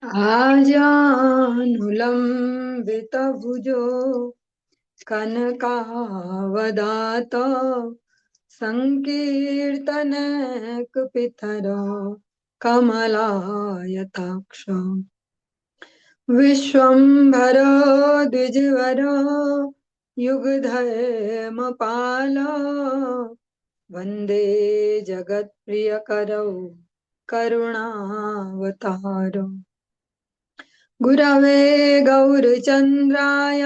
आजानुलम्बितभुजो कनकावदात संकीर्तनैकपितरो कमलायताक्ष विश्वम्भरो द्विजवरो युगधर्मपालो वन्दे जगत्प्रियकरौ करुणावतारो गुरवे गौरचन्द्राय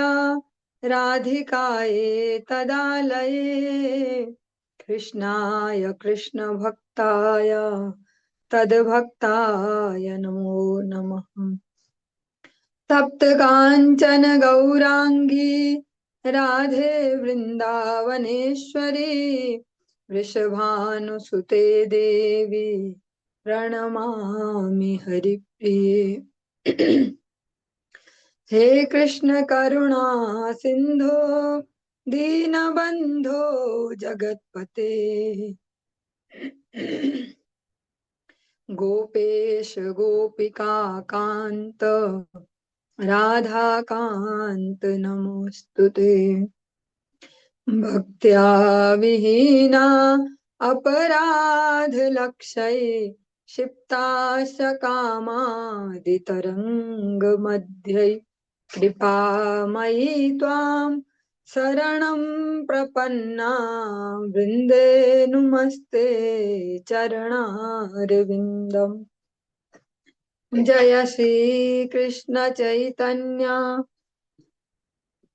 राधिकाये तदालये कृष्णाय कृष्णभक्ताय तद्भक्ताय नमो नमः। तप्तकाञ्चन गौराङ्गी राधे वृन्दावनेश्वरी वृषभानुसुते देवी प्रणमामि हरिप्रिये। हे कृष्ण करुणा सिंधो दीनबंधो जगतपते गोपेश गोपिका कांत राधा कांत नमोस्तुते। भक्त्या विहीना अपराध लक्षये क्षिप्ताश कामादितरंग मध्यै कृपामयी त्वां शरणं प्रपन्ना वृन्दे नुमस्ते चरणारविन्दम्। जय श्री कृष्ण चैतन्य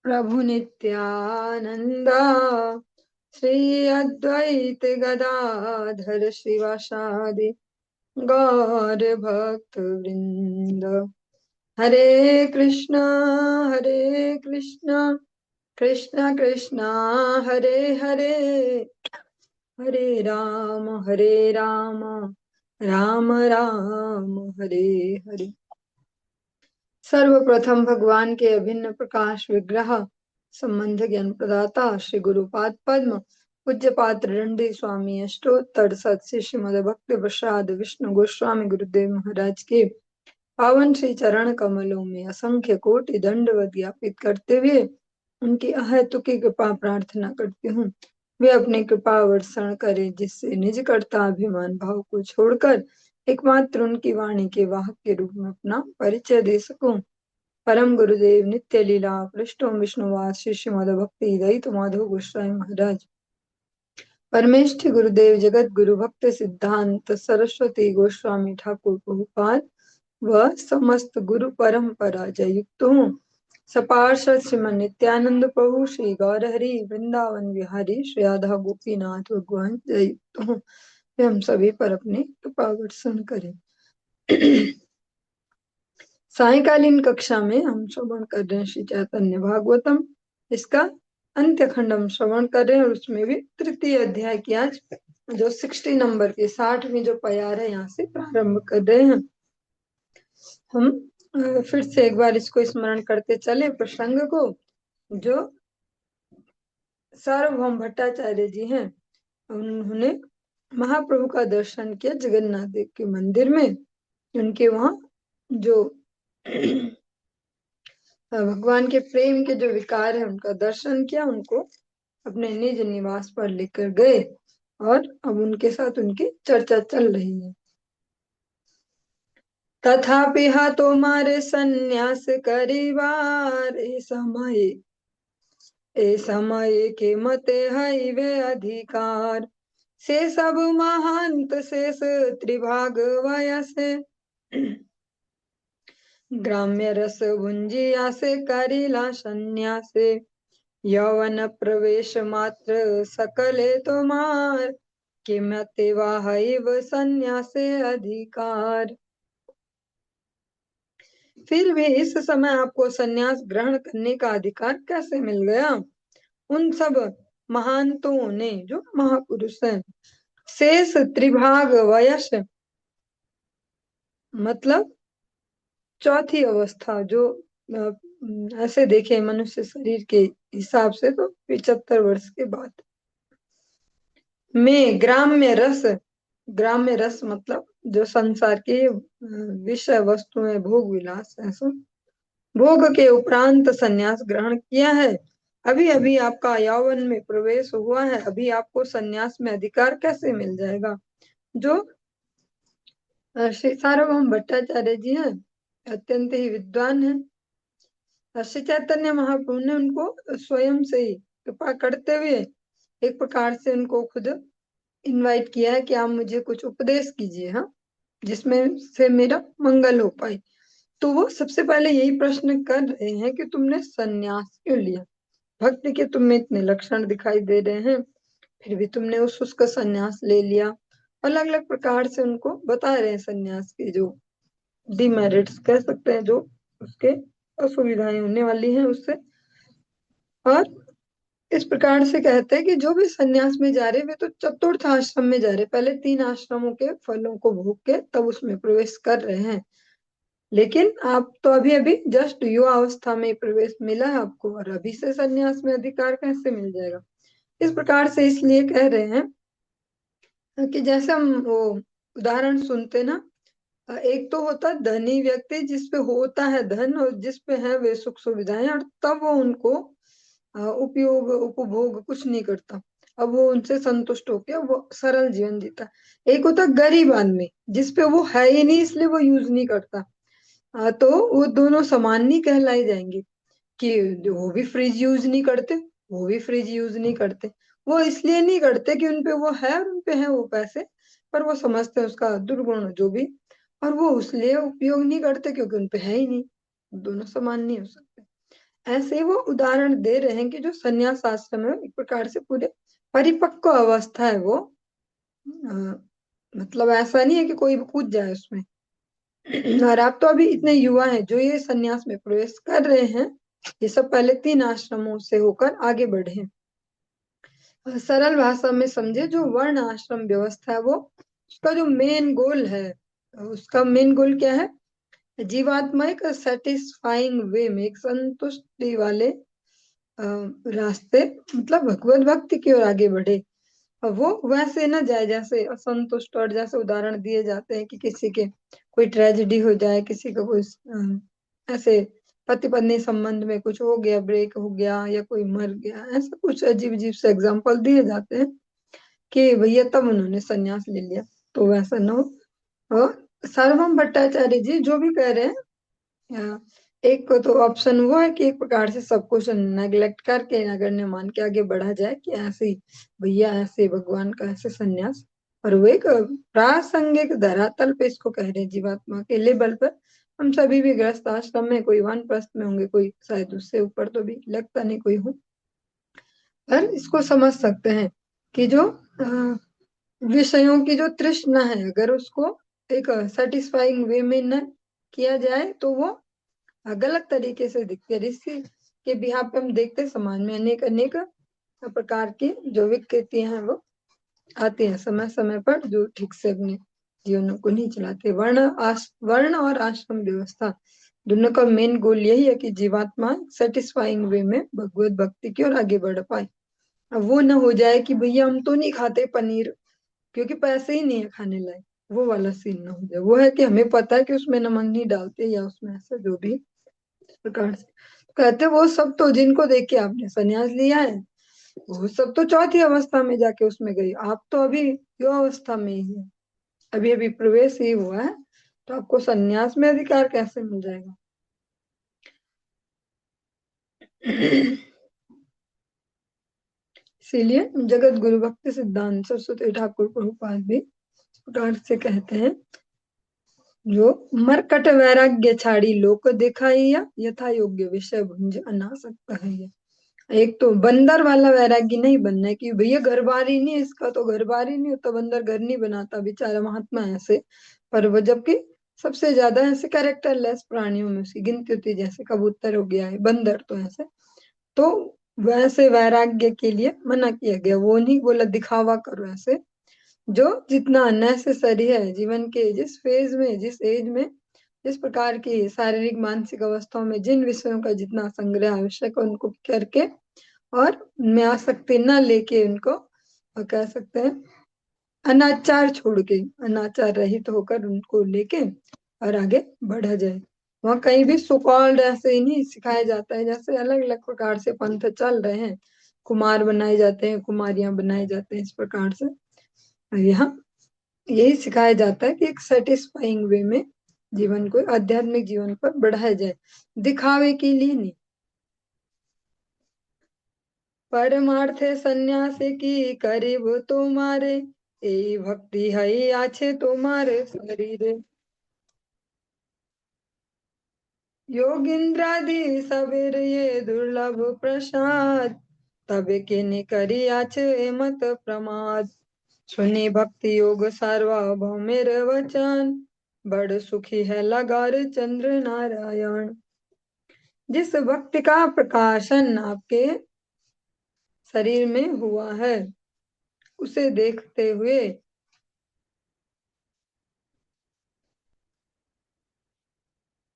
प्रभु नित्यानंद श्री अद्वैत गदाधर शिवासादि गौर भक्त वृंद। हरे कृष्णा कृष्ण कृष्ण हरे हरे हरे राम राम राम हरे हरे। सर्वप्रथम भगवान के अभिन्न प्रकाश विग्रह संबंध ज्ञान प्रदाता श्री गुरुपाद पद्म पूज्य पात्र रंडी स्वामी अष्टोत्तर सत्स्य श्रीमद भक्ति प्रसाद विष्णु गोस्वामी गुरुदेव महाराज के पावन श्री चरण कमलों में असंख्य कोटि दंडवत ज्ञापित करते हुए उनकी अहेतुकी कृपा प्रार्थना करती हूँ। वे अपनी कृपा वर्षण करें जिससे निज कर्ता अभिमान भाव को छोड़कर एकमात्र उनकी वाणी के वाहक के रूप में अपना परिचय दे सकूं। परम गुरुदेव नित्य लीला पृष्ठों विष्णुवास श्री श्रीमद भक्ति दयित माधव गोस्वामी महाराज परमेष्ठि गुरुदेव जगत गुरु भक्त सिद्धांत सरस्वती गोस्वामी ठाकुर प्रभुपाद व समस्त गुरु परंपरा जय युक्त हूँ। सपार्षद श्रीमन नित्यानंद प्रभु श्री गौरहरि वृंदावन विहारी श्री राधा गोपीनाथ भगवान जय युक्त हूँ। हम सभी पर अपने कृपा वर्षण करें। सायकालीन कक्षा में हम श्रवण कर रहे हैं श्री चैतन्य भागवतम, इसका अंत्य खंड हम श्रवण कर रहे हैं और उसमें भी तृतीय अध्याय की आज जो 60 नंबर के 60वीं जो प्यार है यहाँ से प्रारंभ कर रहे हैं। हम फिर से एक बार इसको स्मरण करते चले प्रसंग को। जो सार्वभौम भट्टाचार्य जी हैं उन्होंने महाप्रभु का दर्शन किया जगन्नाथ देव के मंदिर में। उनके वहां जो भगवान के प्रेम के जो विकार है उनका दर्शन किया, उनको अपने निज निवास पर लेकर गए और अब उनके साथ उनकी चर्चा चल रही है। तथापि हा तुम्हारे संन्यास करीबार ए समय के मते है वे अधिकार से सब महांत शेष त्रिभाग वयसे ग्राम्य रस भुंजिया से करीला संन्यासे यौवन प्रवेश मात्र सकले तुम्हार किमते वाहैव संन्यासे अधिकार। फिर भी इस समय आपको संन्यास ग्रहण करने का अधिकार कैसे मिल गया? उन सब महांतों ने जो महापुरुष हैं शेष त्रिभाग वयस मतलब चौथी अवस्था जो ऐसे देखे मनुष्य शरीर के हिसाब से तो 75 वर्ष के बाद में ग्राम्य रस मतलब जो संसार की विषय वस्तुएं भोग विलास है सो भोग के उपरांत संन्यास ग्रहण किया है। अभी अभी आपका यौवन में प्रवेश हुआ है, अभी आपको संन्यास में अधिकार कैसे मिल जाएगा? जो श्री सार्वभौम भट्टाचार्य जी हैं, अत्यंत ही विद्वान है। श्री चैतन्य महाप्रभु ने उनको स्वयं से ही कृपा करते हुए एक प्रकार से उनको खुद इनवाइट किया है कि आप मुझे कुछ उपदेश कीजिए, हाँ, जिसमें से मेरा मंगल हो पाए। तो वो सबसे पहले यही प्रश्न कर रहे हैं कि तुमने संन्यास क्यों लिया? भक्ति के तुम्हें इतने लक्षण दिखाई दे रहे हैं, फिर भी तुमने उस उसका संन्यास ले लिया। अलग अलग प्रकार से उनको बता रहे हैं संन्यास के जो डिमेरिट्स कह सकते हैं, जो उसके असुविधाएं होने वाली हैं उससे। और इस प्रकार से कहते हैं कि जो भी संन्यास में जा रहे वे तो चतुर्थ आश्रम में जा रहे, पहले 3 आश्रमों के फलों को भोग के तब उसमें प्रवेश कर रहे हैं। लेकिन आप तो अभी अभी जस्ट युवा अवस्था में प्रवेश मिला है आपको, और अभी से संन्यास में अधिकार कैसे मिल जाएगा? इस प्रकार से इसलिए कह रहे हैं कि जैसे हम वो उदाहरण सुनते ना, एक तो होता है धनी व्यक्ति जिसपे होता है धन और जिसपे है वे सुख सुविधाएं, और तब वो उनको उपयोग उपभोग कुछ नहीं करता, अब वो उनसे संतुष्ट होकर वो सरल जीवन जीता। एक होता गरीब आदमी जिसपे वो है ही नहीं इसलिए वो यूज नहीं करता, तो वो दोनों समान नहीं कहलाई जाएंगे कि वो भी फ्रिज यूज नहीं करते, वो भी फ्रिज यूज नहीं करते। वो इसलिए नहीं करते कि उनपे वो है और उनपे है वो पैसे, पर वो समझते हैं उसका दुर्गुण जो भी, और वो इसलिए उपयोग नहीं करते क्योंकि उनपे है ही नहीं। दोनों समान नहीं हो सकते। ऐसे ही वो उदाहरण दे रहे हैं कि जो संन्यास आश्रम है एक प्रकार से पूरे परिपक्व अवस्था है वो, मतलब ऐसा नहीं है कि कोई भी कूद जाए उसमें। और आप तो अभी इतने युवा हैं जो ये संन्यास में प्रवेश कर रहे हैं, ये सब पहले 3 आश्रमों से होकर आगे बढ़े हैं। सरल भाषा में समझे, जो वर्ण आश्रम व्यवस्था है वो उसका जो मेन गोल है, उसका मेन गोल क्या है? जीवात्मा एक सेटिस्फाइंग वे में, एक संतुष्टि वाले रास्ते, मतलब भगवत भक्ति की ओर आगे बढ़े। अब वो वैसे ना जाए जैसे असंतुष्ट, और जैसे उदाहरण दिए जाते हैं कि किसी के कोई ट्रेजेडी हो जाए, किसी का कोई ऐसे पति पत्नी संबंध में कुछ हो गया, ब्रेक हो गया या कोई मर गया, ऐसा कुछ अजीब अजीब से एग्जाम्पल दिए जाते हैं कि भैया तब उन्होंने संन्यास ले लिया। तो वैसा ना हो। और सार्वभौम भट्टाचार्य जी जो भी कह रहे हैं, एक तो ऑप्शन वो है कि एक प्रकार से सब कुछ नेग्लेक्ट करके नगण्य मान के आगे बढ़ा जाए कि ऐसे ही भैया ऐसे भगवान का ऐसे संन्यास, और वो एक प्रासंगिक धरातल पे इसको कह रहे हैं, जीवात्मा के लेवल पर। हम सभी भी गृहस्थ आश्रम में, कोई वानप्रस्थ में होंगे, कोई शायद उससे ऊपर तो भी लगता नहीं कोई हो, पर इसको समझ सकते हैं कि जो विषयों की जो तृष्णा है, अगर उसको एक सेटिस्फाइंग वे में न किया जाए तो वो गलत तरीके से दिखते हैं। इसी के बिहाफ पे हम देखते हैं समाज में अनेक अनेक प्रकार की जो विकृतियां हैं वो आती हैं समय समय पर, जो ठीक से अपने जीवनों को नहीं चलाते। वर्ण और आश्रम व्यवस्था दोनों का मेन गोल यही है कि जीवात्मा सेटिस्फाइंग वे में भगवत भक्ति की ओर आगे बढ़ पाए। अब वो ना हो जाए कि भैया हम तो नहीं खाते पनीर क्योंकि पैसे ही नहीं है खाने लायक, वो वाला सीन ना हो जाए। वो है कि हमें पता है कि उसमें नमक नहीं डालते या उसमें ऐसा जो भी प्रकार से कहते, वो सब तो जिनको देख के आपने संन्यास लिया है वो सब तो चौथी अवस्था में जाके उसमें गई, आप तो अभी युवा अवस्था में ही है, अभी अभी प्रवेश ही हुआ है, तो आपको संन्यास में अधिकार कैसे मिल जाएगा? इसीलिए जगत गुरु भक्ति सिद्धांत सरस्वती ठाकुर प्रभुपाद भी इस प्रकार से कहते हैं, जो मरकट वैराग्य छाड़ी लोक दिखाइया, यथा योग्य विषय भुंज अनासक्त है। एक तो बंदर वाला वैराग्य नहीं बनना है कि भैया घर बार ही नहीं है, इसका तो घर बार ही नहीं होता, बंदर घर नहीं बनाता बेचारा महात्मा ऐसे, पर वो जबकि सबसे ज्यादा ऐसे कैरेक्टरलेस प्राणियों में उसकी गिनती होती है, जैसे कबूतर हो गया है, बंदर तो ऐसे। तो वैसे वैराग्य के लिए मना किया गया, वो नहीं बोला दिखावा करो ऐसे। जो जितना नेसेसरी है जीवन के जिस फेज में, जिस एज में, जिस प्रकार की शारीरिक मानसिक अवस्थाओं में जिन विषयों का जितना संग्रह आवश्यक है उनको करके, और में आसक्ति न लेके उनको कह सकते हैं अनाचार छोड़ के, अनाचार रहित होकर उनको लेके और आगे बढ़ा जाए। वहाँ कहीं भी सो कॉल्ड ऐसे ही नहीं सिखाया जाता है, जैसे अलग अलग प्रकार से पंथ चल रहे हैं, कुमार बनाए जाते हैं, कुमारियां बनाए जाते हैं, इस प्रकार से। और यहाँ यही सिखाया जाता है कि एक सेटिस्फाइंग वे में जीवन को, आध्यात्मिक जीवन पर बढ़ाया जाए, दिखावे के लिए नहीं। परमार्थ सन्यास की करीब तुम्हारे, ए भक्ति है आछे तुम्हारे शरीर। योगिंद्रादि सबेर ये दुर्लभ प्रसाद, तबे किन्हीं करी आछे मत प्रमाद। सुनी भक्ति योग सार्वभौमेर वचन, बड़ सुखी है लगार चंद्र नारायण। जिस भक्ति का प्रकाशन आपके शरीर में हुआ है, उसे देखते हुए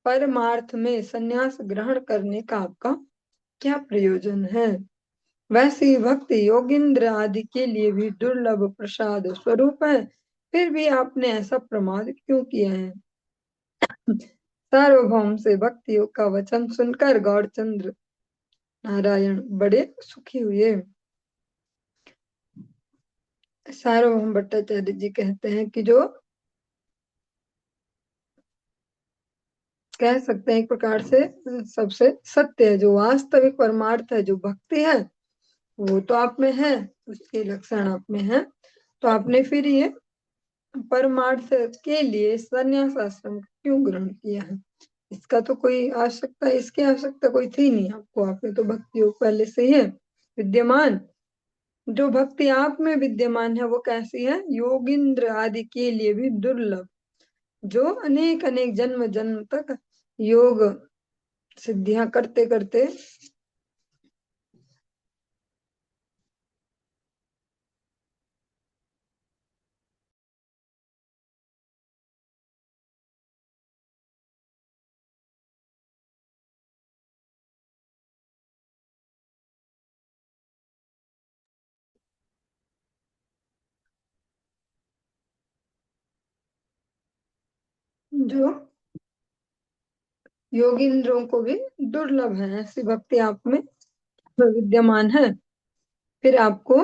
परमार्थ में संन्यास ग्रहण करने का आपका क्या प्रयोजन है। वैसी भक्ति योगिंद्र आदि के लिए भी दुर्लभ प्रसाद स्वरूप है, फिर भी आपने ऐसा प्रमाद क्यों किया है। सार्वभौम से भक्ति योग का वचन सुनकर गौरचंद्र नारायण बड़े सुखी हुए। सार्वभौम भट्टाचार्य जी कहते हैं कि जो कह सकते हैं एक प्रकार से सबसे सत्य है, जो वास्तविक परमार्थ है, जो भक्ति है, वो तो आप में है, उसके लक्षण आप में है। तो आपने फिर ये परमार्थ के लिए संन्यास आश्रम क्यों ग्रहण किया है। इसका तो कोई आवश्यकता, इसकी आवश्यकता कोई थी नहीं आपको, आपने तो भक्ति योग पहले से ही है विद्यमान। जो भक्ति आप में विद्यमान है वो कैसी है, योगिंद्र आदि के लिए भी दुर्लभ, जो अनेक अनेक जन्म जन्म तक योग सिद्धियां करते करते जो योगिंद्रों को भी दुर्लभ है, ऐसी भक्ति आप में विद्यमान है। फिर आपको,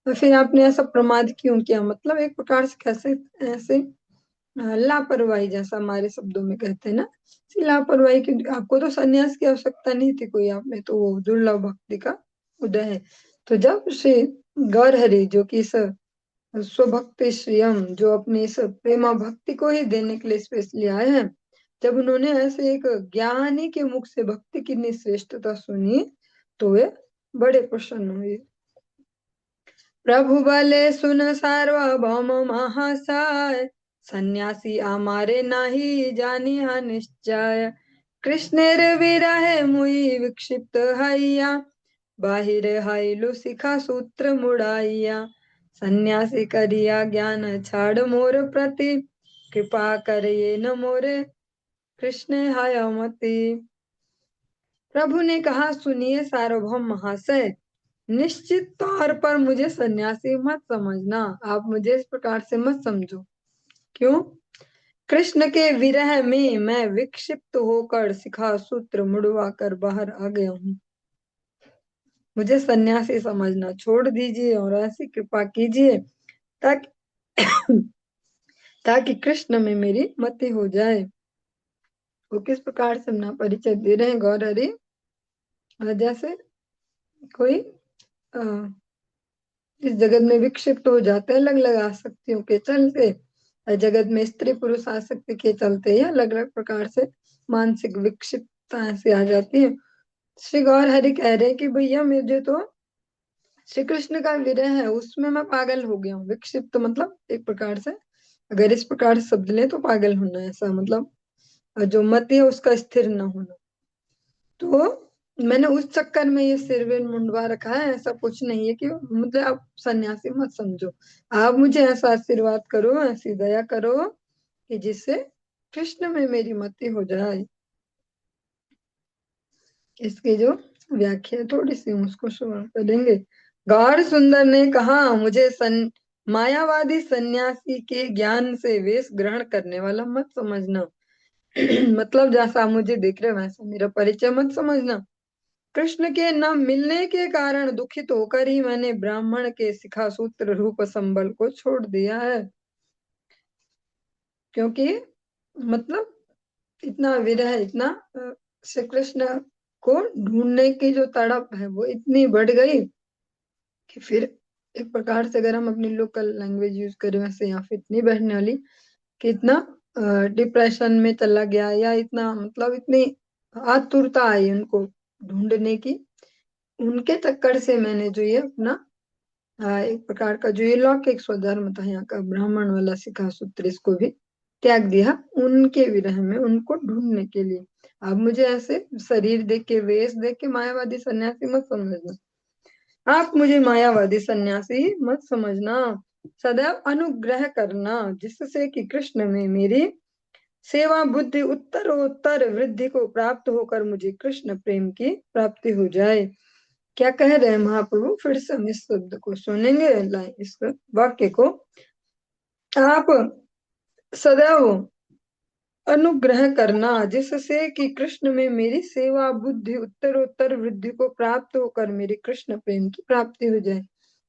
फिर आपने ऐसा प्रमाद क्यों किया, मतलब एक प्रकार से कैसे ऐसे लापरवाही, जैसा हमारे शब्दों में कहते हैं ना, ऐसी लापरवाही क्यों। आपको तो संन्यास की आवश्यकता नहीं थी कोई, आप में तो वो दुर्लभ भक्ति का उदय है। तो जब श्री गौरहरि जो कि इस स्वभक्ति श्रियम, जो अपनी इस प्रेमा भक्ति को ही देने के लिए स्पेशली आए हैं, जब उन्होंने ऐसे एक ज्ञानी के मुख से भक्ति की श्रेष्ठता सुनी, तो वे बड़े प्रसन्न हुए। प्रभु बले सुन सार्वभौम महासाय, सन्यासी आमारे नाही जानिया निश्चय। कृष्णेर विरहे मुई विक्षिप्त हैया, बाहिर हाइलु शिखा सूत्र मुड़ाइया। सन्यासी करिया ज्ञान छाड़ मोर प्रति, कृपा करिए न मोरे कृष्ण हयमति। प्रभु ने कहा, सुनिए सार्वभौम महाशय, निश्चित तौर पर मुझे सन्यासी मत समझना, आप मुझे इस प्रकार से मत समझो। क्यों। कृष्ण के विरह में मैं विक्षिप्त होकर शिखा सूत्र मुड़वा कर बाहर आ गया हूँ। मुझे सन्यासी समझना छोड़ दीजिए और ऐसी कृपा कीजिए ताकि ताकि कृष्ण में मेरी मति हो जाए। वो किस प्रकार से अपना परिचय दे रहे हैं गौरहरि, जैसे कोई इस जगत में विक्षिप्त हो जाते हैं अलग अलग आसक्तियों के चलते, जगत में स्त्री पुरुष आसक्ति के चलते या अलग अलग प्रकार से मानसिक विक्षिप्तता ऐसी आ जाती है। श्री गौर हरि कह रहे हैं कि भैया मुझे तो श्री कृष्ण का विरह है, उसमें मैं पागल हो गया हूँ। विक्षिप्त मतलब एक प्रकार से, अगर इस प्रकार से शब्द लें तो पागल होना, ऐसा मतलब जो मति है उसका स्थिर न होना। तो मैंने उस चक्कर में ये सिरवेल मुंडवा रखा है, ऐसा कुछ नहीं है कि मुझे आप सन्यासी मत समझो। आप मुझे ऐसा आशीर्वाद करो, ऐसी दया करो कि जिससे कृष्ण में मेरी मति हो जाए। इसकी जो व्याख्या थोड़ी सी उसको श्रवण करेंगे। गौर सुंदर ने कहा, मुझे मायावादी सन्यासी के ज्ञान से वेश ग्रहण करने वाला मत समझना। मतलब जैसा आप मुझे देख रहे हो वैसा मेरा परिचय मत समझना। कृष्ण के न मिलने के कारण दुखित होकर ही मैंने ब्राह्मण के शिखा सूत्र रूप संबल को छोड़ दिया है। क्योंकि मतलब इतना विरह, इतना श्री कृष्ण को ढूंढने की जो तड़प है वो इतनी बढ़ गई कि फिर एक प्रकार से अगर हम अपनी लोकल लैंग्वेज यूज करें वैसे, या फिर इतनी बढ़ने वाली कि इतना डिप्रेशन में चला गया, या इतना मतलब इतनी आतुरता आई उनको ढूंढने की। उनके चक्कर से मैंने जो ये अपना एक प्रकार का जो ये लौकिक स्वधर्म था यहाँ का ब्राह्मण वाला शिखा सूत्र, इसको भी त्याग दिया उनके विरह में, उनको ढूंढने के लिए। अब मुझे ऐसे शरीर देख के, वेश देख के मायावादी सन्यासी मत समझना। आप मुझे मायावादी सन्यासी मत समझना। सदैव अनुग्रह करना जिससे कि कृष्ण में मेरी सेवा बुद्धि उत्तरोत्तर वृद्धि को प्राप्त होकर मुझे कृष्ण प्रेम की प्राप्ति हो जाए। क्या कह रहे हैं महाप्रभु? फिर से हम इस शब्द को सुनेंगे, इस वाक्य को। आप सदैव अनुग्रह करना जिससे कि कृष्ण में मेरी सेवा बुद्धि उत्तरोत्तर वृद्धि को प्राप्त होकर मेरे कृष्ण प्रेम की प्राप्ति हो जाए।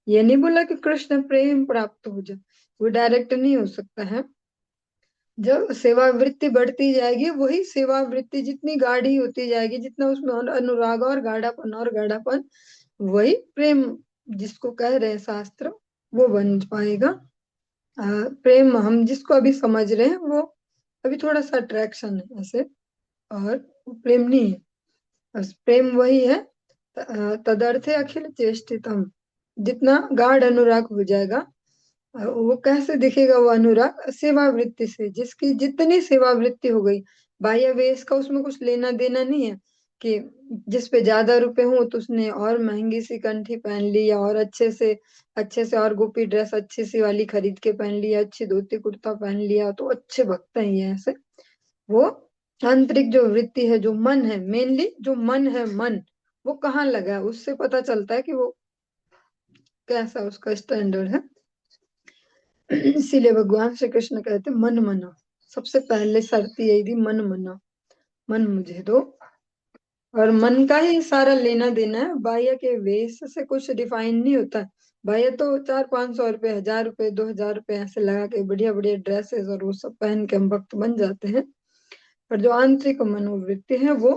ये नहीं बोला कि कृष्ण प्रेम प्राप्त हो जाए, वो डायरेक्ट नहीं हो सकता है। जब सेवा वृत्ति बढ़ती जाएगी, वही सेवा वृत्ति जितनी गाढ़ी होती जाएगी, जितना उसमें अनुराग और गाढ़ापन, वही प्रेम जिसको कह रहे हैं शास्त्र, वो बन पाएगा। प्रेम हम जिसको अभी समझ रहे हैं वो अभी थोड़ा सा अट्रैक्शन है ऐसे, और वो प्रेम नहीं है। बस प्रेम वही है, तदर्थे अखिल चेष्टितम। जितना गाढ़ अनुराग हो जाएगा, वो कैसे दिखेगा वो अनुराग? सेवा वृत्ति से। जिसकी जितनी सेवा वृत्ति हो गई, बाह्य वेश का उसमें कुछ लेना देना नहीं है कि जिस पे ज्यादा रुपए हो तो उसने और महंगी सी कंठी पहन ली, या और अच्छे से और गोपी ड्रेस अच्छी सी वाली खरीद के पहन लिया, अच्छी धोती कुर्ता पहन लिया तो अच्छे भक्त हैं ये, ऐसे। वो आंतरिक जो वृत्ति है, जो मन है, मेनली जो मन है, मन वो कहाँ लगा है, उससे पता चलता है कि वो कैसा उसका स्टैंडर्ड है। इसीलिए भगवान श्री कृष्ण कहते मन मना। सबसे पहले शर्त यही थी, मन मना, मन मुझे दो। और मन का ही सारा लेना देना है, बाह्य के वेश से कुछ डिफाइन नहीं होता है। बाह्य तो 400-500 रुपए, 1000 रुपए, 2000 रुपए ऐसे लगा के बढ़िया बढ़िया ड्रेसेस और वो सब पहन के हम भक्त बन जाते हैं। पर जो आंतरिक मनोवृत्ति है वो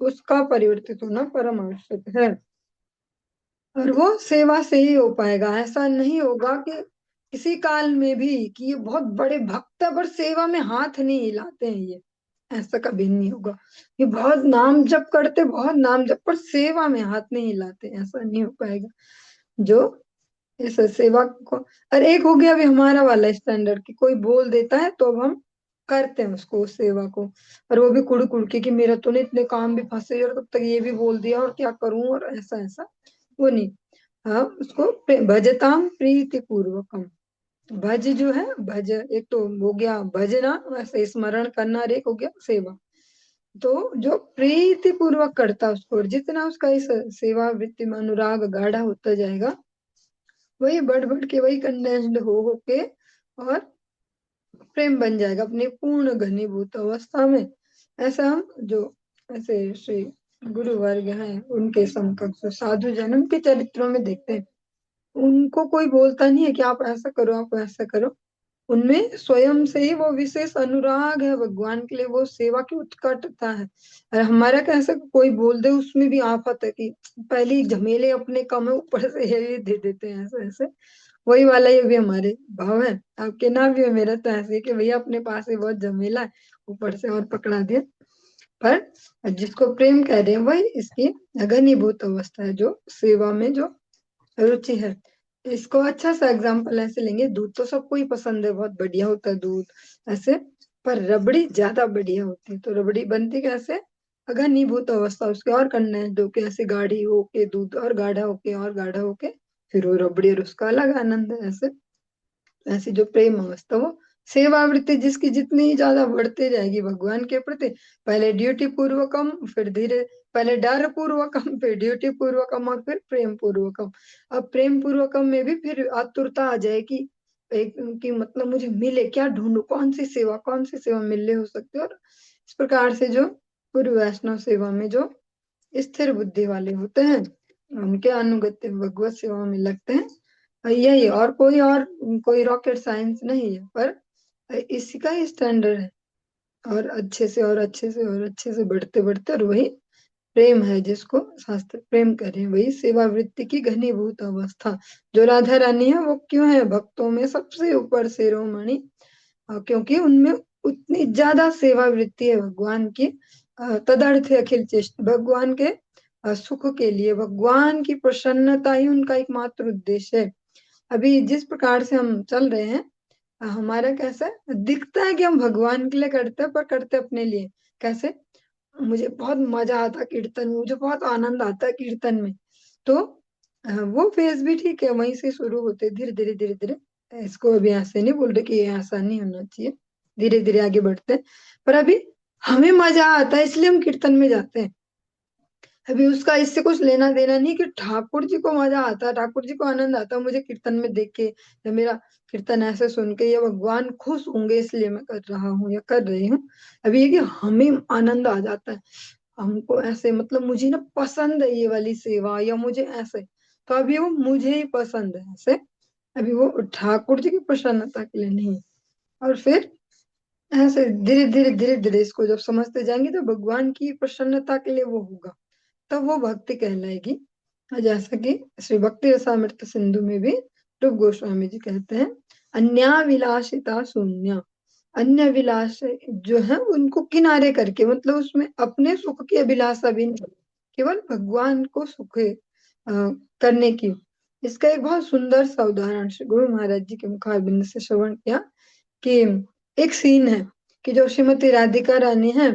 उसका परिवर्तित होना परम आवश्यक है। और वो सेवा से ही हो पाएगा। ऐसा नहीं होगा कि किसी काल में भी कि ये बहुत बड़े भक्त है पर सेवा में हाथ नहीं हिलाते हैं, ये ऐसा कभी नहीं होगा। ये बहुत नाम जप करते, बहुत नाम जप, पर सेवा में हाथ नहीं हिलाते, ऐसा नहीं हो पाएगा। जो इस सेवा को, और एक हो गया अभी हमारा वाला स्टैंडर्ड कि कोई बोल देता है तो अब हम करते हैं उसको, उस सेवा को, और वो भी कुड़ कुड़ के कि मेरा तो नहीं, इतने काम भी फंसे और तब तक ये भी बोल दिया और क्या करूं, और ऐसा ऐसा वो नहीं। हाँ, उसको भजताम प्रीति पूर्वकम। भज जो है, भज एक तो हो गया भजना, वैसे स्मरण करना, और एक हो गया सेवा। तो जो प्रीति पूर्वक करता है उसको, और जितना उसका इस सेवा वृत्ति में अनुराग गाढ़ा होता जाएगा, वही बढ़ बढ़ के, वही कंडेंस्ड हो के और प्रेम बन जाएगा अपनी पूर्ण घनीभूत अवस्था में। ऐसा हम जो ऐसे श्री गुरु वर्ग हैं उनके समकक्ष साधु जन्म के चरित्रों में देखते हैं, उनको कोई बोलता नहीं है कि आप ऐसा करो, आप ऐसा करो। उनमें स्वयं से ही वो विशेष अनुराग है भगवान के लिए, वो सेवा की उत्कटता है। और हमारा कैसे कोई बोल दे उसमें भी आफत है कि पहले ही झमेले अपने कम है, ऊपर से ये दे देते हैं, ऐसे ऐसे। वही वाला ये भी हमारे भाव है, आपके ना भी है, मेरा तो ऐसे ही कि भैया अपने पास ही बहुत झमेला है, ऊपर से और पकड़ा दिया। पर जिसको प्रेम कह रहे हैं वही इसकी घनीभूत अवस्था है, जो सेवा में जो रुचि है। इसको अच्छा सा एग्जांपल ऐसे लेंगे, दूध तो सबको ही पसंद है, बहुत बढ़िया होता है दूध ऐसे, पर रबड़ी ज्यादा बढ़िया होती है। तो रबड़ी बनती कैसे? घनीभूत अवस्था उसके और कंडेंस्ड होके, ऐसे गाढ़ी होके, दूध और गाढ़ा होके और गाढ़ा होके, फिर वो रबड़ी, और उसका अलग आनंद है। ऐसे ऐसी जो प्रेम अवस्था वो सेवावृत्ति जिसकी जितनी ज्यादा बढ़ती जाएगी भगवान के प्रति, पहले ड्यूटी पूर्वकम, फिर धीरे, पहले डर पूर्वकम, फिर ड्यूटी पूर्वकम, और फिर प्रेम पूर्वकम। अब प्रेम पूर्वकम में भी फिर आतुरता आ जाएगी एक कि मतलब मुझे मिले, क्या ढूंढूं, कौन सी सेवा मिले हो सकती है। और इस प्रकार से जो पूर्व वैष्णव सेवा में जो स्थिर बुद्धि वाले होते हैं, उनके अनुगत्य भगवत सेवा में लगते हैं। यही, और कोई रॉकेट साइंस नहीं है, पर इसी का ही स्टैंडर्ड है। और अच्छे से और अच्छे से और अच्छे से बढ़ते बढ़ते, और वही प्रेम है जिसको शास्त्र प्रेम करे, वही सेवा वृत्ति की घनीभूत अवस्था। जो राधा रानी है वो क्यों है भक्तों में सबसे ऊपर शिरोमणि, क्योंकि उनमें उतनी ज्यादा सेवा वृत्ति है भगवान की। तदर्थ अखिल चेष्ट, भगवान के सुख के लिए, भगवान की प्रसन्नता ही उनका एकमात्र उद्देश्य है। अभी जिस प्रकार से हम चल रहे हैं, हमारा कैसा दिखता है कि हम भगवान के लिए करते हैं, पर करते अपने लिए। कैसे? मुझे बहुत मजा आता कीर्तन में, मुझे बहुत आनंद आता है कीर्तन में, तो वो फेज भी ठीक है, वहीं से शुरू होते धीरे धीरे धीरे धीरे। इसको अभी ऐसे नहीं बोल रहे कि ये ऐसा नहीं होना चाहिए, धीरे धीरे आगे बढ़ते हैं। पर अभी हमें मजा आता है इसलिए हम कीर्तन में जाते हैं। अभी उसका इससे कुछ लेना देना नहीं कि ठाकुर जी को मजा आता है, ठाकुर जी को आनंद आता है मुझे कीर्तन में देख के, या मेरा कीर्तन ऐसे सुन के, या भगवान खुश होंगे इसलिए मैं कर रहा हूँ या कर रही हूँ। अभी ये कि हमें आनंद आ जाता है, हमको ऐसे मतलब मुझे ना पसंद है ये वाली सेवा, या मुझे ऐसे, तो अभी वो मुझे ही पसंद है ऐसे। अभी वो ठाकुर जी की प्रसन्नता के लिए नहीं। और फिर ऐसे धीरे धीरे धीरे धीरे इसको जब समझते जाएंगे तो भगवान की प्रसन्नता के लिए वो होगा, तब वो भक्ति कहलाएगी। और जैसा कि श्री भक्ति रसामृत सिंधु में भी रूप गोस्वामी जी कहते हैं, अन्या विलासिता शून्य, अन्य विलास जो है उनको किनारे करके, मतलब उसमें अपने सुख की अभिलाषा भी नहीं, केवल भगवान को सुख करने की। इसका एक बहुत सुंदर सा उदाहरण श्री गुरु महाराज जी के मुखारबिंद से श्रवण किया कि एक सीन है कि जो श्रीमती राधिका रानी है,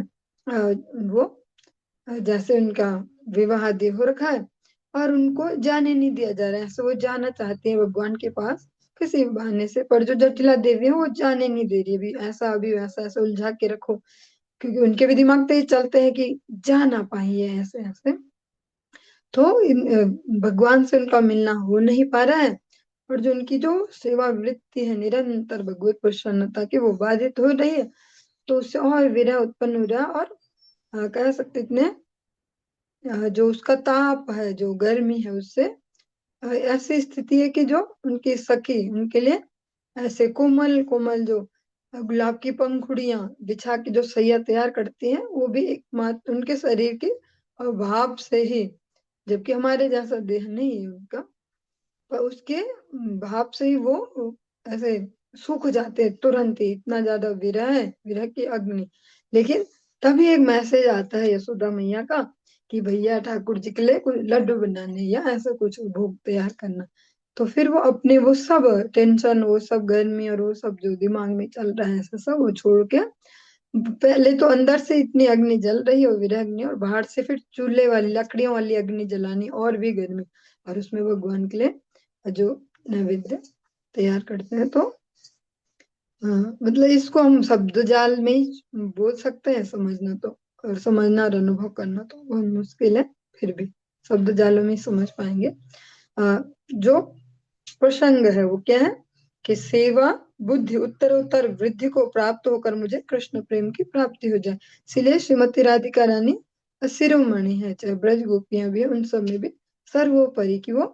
वो जैसे उनका विवाह आदि हो रखा है, और उनको जाने नहीं दिया जा रहा है, ऐसे वो जाना चाहती है भगवान के पास किसी भी बहाने से, पर जो जटिला देवी है वो जाने नहीं दे रही, अभी ऐसा अभी वैसा ऐसे उलझा के रखो, क्योंकि उनके भी दिमाग पे ये चलते हैं कि जा ना पाइए ऐसे ऐसे। तो भगवान से उनका मिलना हो नहीं पा रहा है, और जो उनकी जो सेवा वृत्ति है निरंतर भगवत प्रसन्नता की, वो बाधित हो रही है। तो उससे और विरह उत्पन्न हो रहा है, और कह सकते इतने जो उसका ताप है, जो गर्मी है, उससे ऐसी स्थिति है कि जो उनकी सखी उनके लिए ऐसे कोमल कोमल जो गुलाब की पंखुड़ियां बिछा के जो सैया तैयार करती हैं, वो भी एकमात्र उनके शरीर के भाव से ही, जबकि हमारे जैसा देह नहीं है उनका, पर उसके भाव से ही वो ऐसे सूख जाते हैं तुरंत ही, इतना ज्यादा विरह है, विरह की अग्नि। लेकिन तभी एक मैसेज आता है यशोदा मैया का कि भैया ठाकुर जी के लिए कोई लड्डू बनाने या ऐसा कुछ भोग तैयार करना। तो फिर वो अपने वो सब टेंशन, वो सब गर्मी, और वो सब जो दिमाग में चल रहा है ऐसा सब वो छोड़ के, पहले तो अंदर से इतनी अग्नि जल रही है विरह अग्नि, और बाहर से फिर चूल्हे वाली लकड़ियों वाली अग्नि जलानी और भी गर्मी, और उसमें भगवान के लिए जो नैवेद्य तैयार करते हैं। तो मतलब इसको हम शब्द जाल में ही बोल सकते हैं समझना तो, और समझना और अनुभव करना तो बहुत मुश्किल है, फिर भी शब्द जालों में ही समझ पाएंगे। जो प्रसंग है वो क्या है कि सेवा बुद्धि उत्तर उत्तर वृद्धि को प्राप्त होकर मुझे कृष्ण प्रेम की प्राप्ति हो जाए। इसलिए श्रीमती राधिका रानी शिरोमणि है, चाहे ब्रज गोपियां भी है, उन सब में भी सर्वोपरि की वो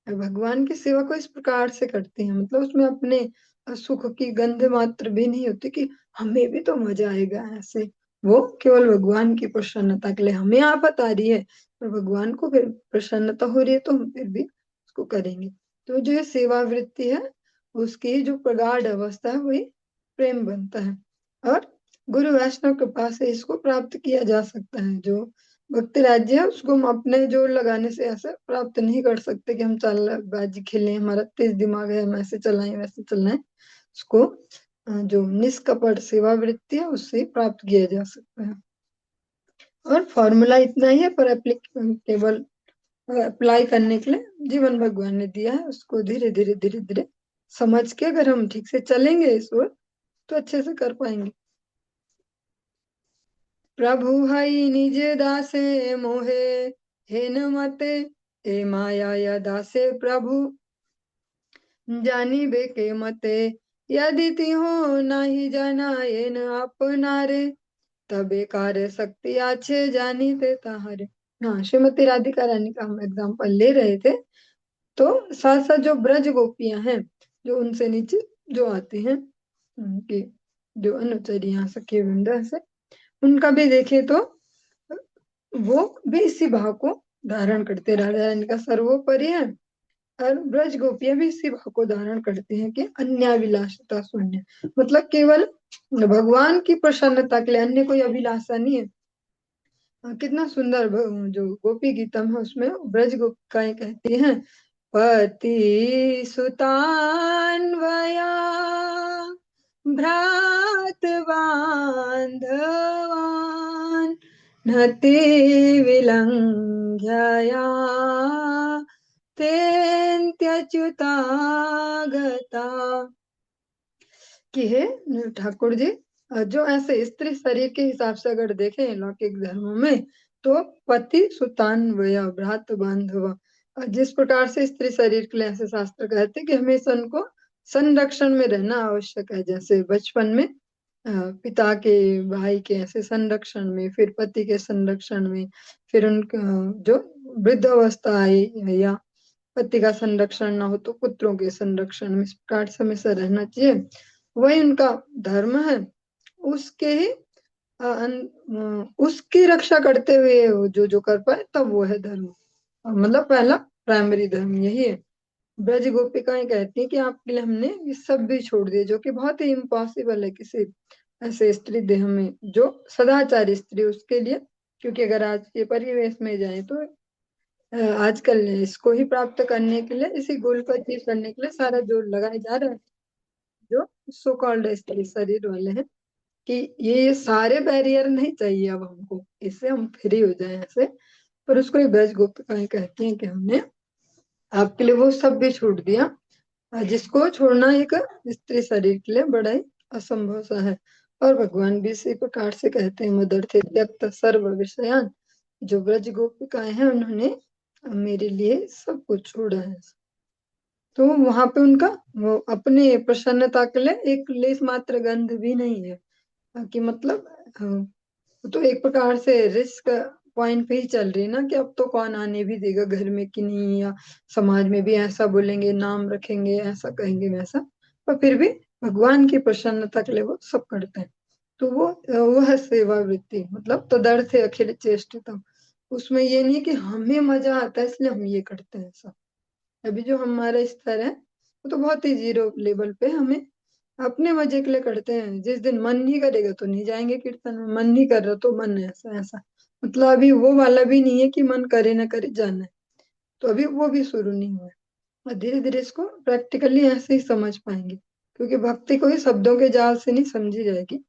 भगवान की सेवा को इस प्रकार से करती हैं, मतलब उसमें अपने सुख की गंध मात्र भी नहीं होती कि हमें भी तो मजा आएगा ऐसे। वो केवल भगवान की प्रसन्नता के लिए, हमें आफत आ रही है पर भगवान को फिर प्रसन्नता हो रही है तो हम फिर भी उसको करेंगे। तो जो ये सेवा वृत्ति है उसकी जो प्रगाढ़ अवस्था है वही प्रेम बनता है, और गुरु वैष्णव कृपा से इसको प्राप्त किया जा सकता है। जो भक्ति राज्य है उसको हम अपने जोर लगाने से ऐसे प्राप्त नहीं कर सकते कि हम चालबाजी खेलें, हमारा तेज दिमाग है हम ऐसे चलाएं वैसे चलाएं। उसको जो निष्कपट सेवा वृत्ति है उससे प्राप्त किया जा सकता है। और फॉर्मूला इतना ही है, पर एप्लीकेबल अप्लाई करने के लिए जीवन भगवान ने दिया है, उसको धीरे धीरे धीरे धीरे समझ के अगर हम ठीक से चलेंगे इस ओर, तो अच्छे से कर पाएंगे। प्रभु हई निज दासे मोहे हेन मते, ए माया या दासे प्रभु जानी बेके मते, यदि तिहो नाही जाना न अपनारे, तबे कार्य शक्ति आछे जानी ते ताहारे। हाँ, श्रीमती राधिका रानी का हम एग्जाम्पल ले रहे थे। तो साथ साथ जो ब्रज गोपियां हैं, जो उनसे नीचे जो आती हैं, उनकी जो अनुचरियां सखी वृंदा से, उनका भी देखे तो वो भी इसी भाव को धारण करते। राधा रानी का सर्वोपरि है, और ब्रज गोपियां भी इसी भाव को धारण करती हैं कि अन्याभिलाषता शून्य, मतलब केवल भगवान की प्रसन्नता के लिए, अन्य कोई अभिलाषा नहीं है। कितना सुंदर जो गोपी गीतम है उसमें ब्रज गोपिकाएं कहती हैं, पति सुतान्वया भ्रात बांधवान नति विलंघ्यया तेन्त्यच्युतागता। कि हे ठाकुर जी, जो ऐसे स्त्री शरीर के हिसाब से अगर देखें लौकिक धर्मों में, तो पति सुतान वया भ्रात बांधवा, जिस प्रकार से स्त्री शरीर के लिए ऐसे शास्त्र कहते हैं कि हमेशा उनको संरक्षण में रहना आवश्यक है। जैसे बचपन में पिता के भाई के ऐसे संरक्षण में, फिर पति के संरक्षण में, फिर उनका जो वृद्ध अवस्था आई या पति का संरक्षण ना हो तो पुत्रों के संरक्षण में, इस प्रकार से हमेशा रहना चाहिए। वही उनका धर्म है। उसके ही उसकी रक्षा करते हुए जो जो कर पाए तब वो है धर्म। मतलब पहला प्राइमरी धर्म यही है। ब्रज गोपिकाएं कहती हैं कि आपके लिए हमने ये सब भी छोड़ दिए, जो कि बहुत ही इम्पॉसिबल है किसी ऐसे स्त्री देह में जो सदाचारी स्त्री उसके लिए। क्योंकि अगर आज के परिवेश में जाए तो आजकल इसको ही प्राप्त करने के लिए, इसी गोल को अचीव करने के लिए सारा जोर लगाया जा रहा है। जो सो कॉल्ड स्त्री शरीर वाले हैं कि ये सारे बैरियर नहीं चाहिए, अब हमको इससे हम फ्री हो जाए ऐसे। पर उसको ये ब्रज गोपिकाएं कहती हैं कि हमने आपके लिए वो सब भी छोड़ दिया, जिसको छोड़ना एक स्त्री शरीर के लिए बड़ा ही असंभव सा है। और भगवान भी इसी प्रकार से कहते हैं, मदर्थे त्यक्त सर्व विषयान, जो ब्रज गोपिकाएं हैं उन्होंने मेरे लिए सब कुछ छोड़ा है। तो वहां पे उनका वो अपने प्रसन्नता के लिए एक लेस मात्र गंध भी नहीं है। कि मतलब तो एक प्रकार से रिस्क पॉइंट पे ही चल रही है ना, कि अब तो कौन आने भी देगा घर में कि नहीं, या समाज में भी ऐसा बोलेंगे, नाम रखेंगे, ऐसा कहेंगे वैसा। पर फिर भी भगवान की प्रसन्नता के लिए वो सब करते हैं। तो वो है सेवा वृत्ति, मतलब तदर्थे अखिल चेष्टितम। उसमें ये नहीं कि हमें मजा आता है इसलिए हम ये करते हैं सब। अभी जो हमारा स्तर है वो तो बहुत ही जीरो लेवल पे, हमें अपने मजे के लिए करते हैं। जिस दिन मन नहीं करेगा तो नहीं जाएंगे कीर्तन में, मन नहीं कर रहा तो मन है ऐसा ऐसा। मतलब अभी वो वाला भी नहीं है कि मन करे ना करे जाना है, तो अभी वो भी शुरू नहीं हुआ है। और धीरे धीरे इसको प्रैक्टिकली ऐसे ही समझ पाएंगे, क्योंकि भक्ति को ही शब्दों के जाल से नहीं समझी जाएगी,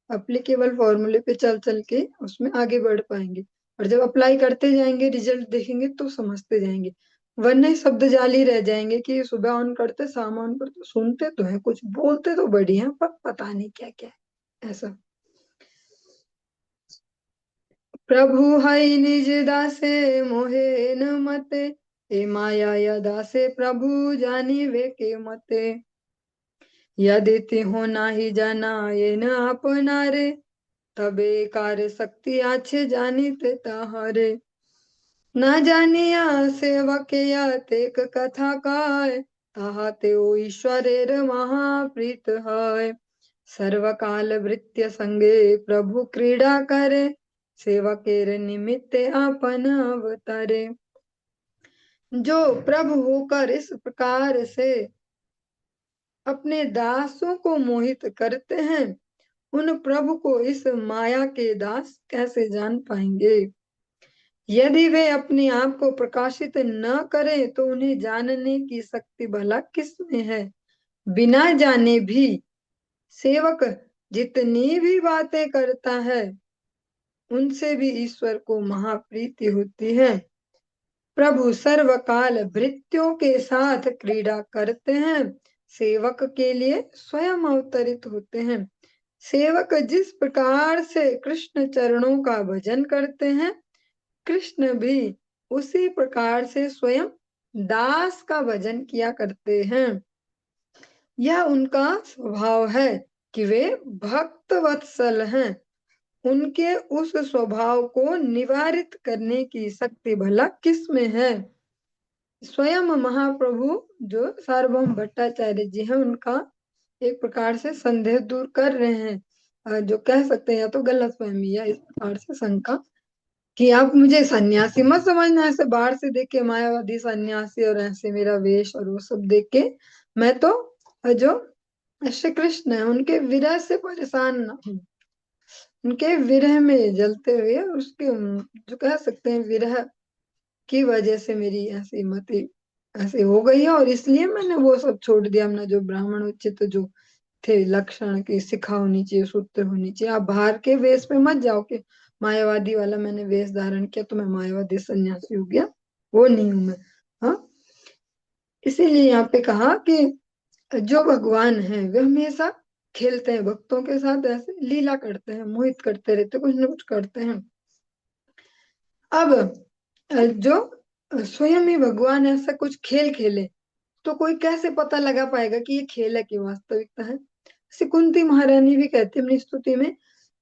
अप्लीकेबल फॉर्मूले पे चल चल के उसमें आगे बढ़ पाएंगे। और जब अप्लाई करते जाएंगे, रिजल्ट देखेंगे तो समझते जाएंगे। वरना ही शब्द जाली रह जाएंगे कि सुबह ऑन करते शाम ऑन करते, सुनते तो है कुछ, बोलते तो बढ़िया, पर पता नहीं क्या क्या है ऐसा। प्रभु हई निज दासे मोहे न मते, ए माया या दासे प्रभु जानी वे के मते, यदि तिहो नाही जाना ये न अपना रे, तबे कार्य शक्ति आछे जानीते ताहारे। न जानिया सेवक या तेक कथा काय, ताहा तेओ ईश्वरेर महाप्रीत है। सर्वकाल वृत्य संगे प्रभु क्रीड़ा करे, सेवकेर निमित्ते आपन अवतारे। जो प्रभु होकर इस प्रकार से अपने दासों को मोहित करते हैं, उन प्रभु को इस माया के दास कैसे जान पाएंगे। यदि वे अपने आप को प्रकाशित न करें तो उन्हें जानने की शक्ति भला किसमें है। बिना जाने भी सेवक जितनी भी बातें करता है, उनसे भी ईश्वर को महाप्रीति होती है। प्रभु सर्वकाल भृत्यों के साथ क्रीड़ा करते हैं, सेवक के लिए स्वयं अवतरित होते हैं। सेवक जिस प्रकार से कृष्ण चरणों का भजन करते हैं, कृष्ण भी उसी प्रकार से स्वयं दास का भजन किया करते हैं। यह उनका स्वभाव है कि वे भक्त वत्सल हैं। उनके उस स्वभाव को निवारित करने की शक्ति भला किसमें है? स्वयं महाप्रभु जो सार्वभौम भट्टाचार्य जी हैं, उनका एक प्रकार से संदेह दूर कर रहे हैं। जो कह सकते हैं या तो गलतफहमी या इस प्रकार से शंका कि आप मुझे सन्यासी मत समझना, ऐसे बाहर से देख के मायावादी सन्यासी और ऐसे मेरा वेश और वो सब देख के। मैं तो जो श्री कृष्ण है उनके विरह से परेशान ना हूँ, उनके विरह में जलते हुए उसके जो कह सकते हैं विरह की वजह से मेरी ऐसी मति ऐसी हो गई है, और इसलिए मैंने वो सब छोड़ दिया। अपना जो ब्राह्मण उचित जो थे लक्षण की शिखा होनी चाहिए, सूत्र होनी चाहिए। आप बाहर के वेश पे मत जाओ कि मायावादी वाला मैंने वेश धारण किया तो मैं मायावादी सन्यासी हो गया, वो नहीं हूं मैं। हाँ, इसीलिए यहाँ पे कहा कि जो भगवान है वे हमेशा खेलते हैं भक्तों के साथ, ऐसे लीला करते हैं, मोहित करते रहते, कुछ ना कुछ करते हैं। अब जो स्वयं ही भगवान ऐसा कुछ खेल खेले तो कोई कैसे पता लगा पाएगा कि ये खेल है कि वास्तविकता है? जैसे कुंती महारानी भी कहती है अपनी स्तुति में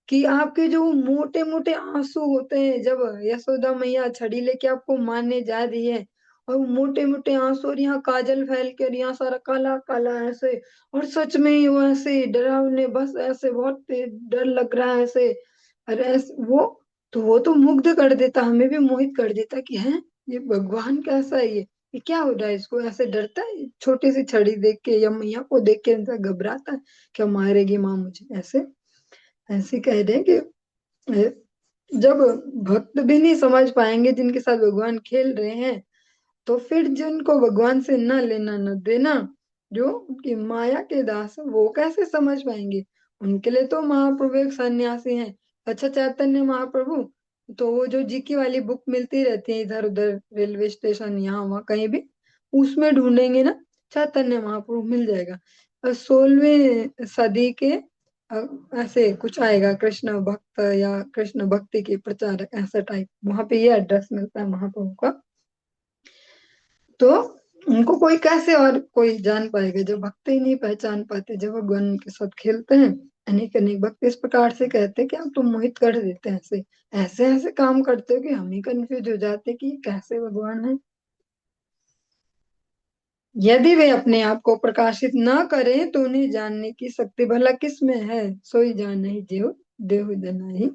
कि आपके जो मोटे मोटे आंसू होते हैं जब यशोदा मैया छड़ी लेके आपको मारने जा रही है, और मोटे मोटे आंसू और यहाँ काजल फैल के और यहाँ सारा काला काला ऐसे, और सच में ही वो ऐसे डरावने, बस ऐसे बहुत डर लग रहा है ऐसे। अरे तो वो तो मुग्ध कर देता, हमें भी मोहित कर देता कि है ये भगवान कैसा है, ये क्या हो रहा है, इसको ऐसे डरता है छोटी सी छड़ी देख के या मैया को देख के ऐसा घबराता है, क्या मारेगी माँ मुझे, ऐसे ऐसे कह रहे हैं कि जब भक्त भी नहीं समझ पाएंगे जिनके साथ भगवान खेल रहे हैं, तो फिर जिनको भगवान से न लेना न देना, जो उनकी माया के दास है, वो कैसे समझ पाएंगे? उनके लिए तो महाप्रभु एक सन्यासी हैं। अच्छा, चैतन्य महाप्रभु तो वो जो जीके वाली बुक मिलती रहती है इधर उधर रेलवे स्टेशन यहाँ वहाँ कहीं भी, उसमें ढूंढेंगे ना चैतन्य महाप्रभु मिल जाएगा। 16वीं सदी के अ, ऐसे कुछ आएगा, कृष्ण भक्त या कृष्ण भक्ति के प्रचारक ऐसा टाइप, वहां पे ये एड्रेस मिलता है महाप्रभु का। तो उनको कोई कैसे और कोई जान पाएगा जब भक्त ही नहीं पहचान पाते, जब भगवान के साथ खेलते हैं। अनेक अनेक भक्त इस प्रकार से कहते हैं कि आप तो मोहित कर देते हैं, ऐसे ऐसे ऐसे काम करते हो कि हम ही कंफ्यूज हो जाते हैं कि ये कैसे भगवान है। यदि वे अपने आप को प्रकाशित न करें तो उन्हें जानने की शक्ति भला किसमें है? सोई जान ही जेव देहु जनाहि।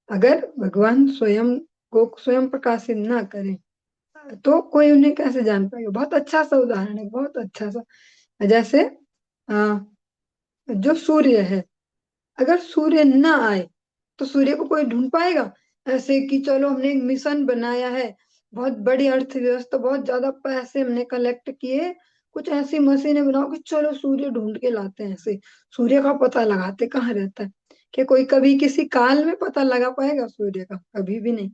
अगर भगवान स्वयं को स्वयं प्रकाशित ना करें तो कोई उन्हें कैसे जान पाएगा? बहुत अच्छा सा उदाहरण है, बहुत अच्छा सा। जैसे आ, जो सूर्य है, अगर सूर्य ना आए तो सूर्य को कोई ढूंढ पाएगा? ऐसे कि चलो हमने एक मिशन बनाया है, बहुत बड़ी अर्थव्यवस्था, बहुत ज्यादा पैसे हमने कलेक्ट किए, कुछ ऐसी मशीनें बनाओ कि चलो सूर्य ढूंढ के लाते हैं, ऐसे सूर्य का पता लगाते कहाँ रहता है? क्या कोई कभी किसी काल में पता लगा पाएगा सूर्य का? कभी भी नहीं।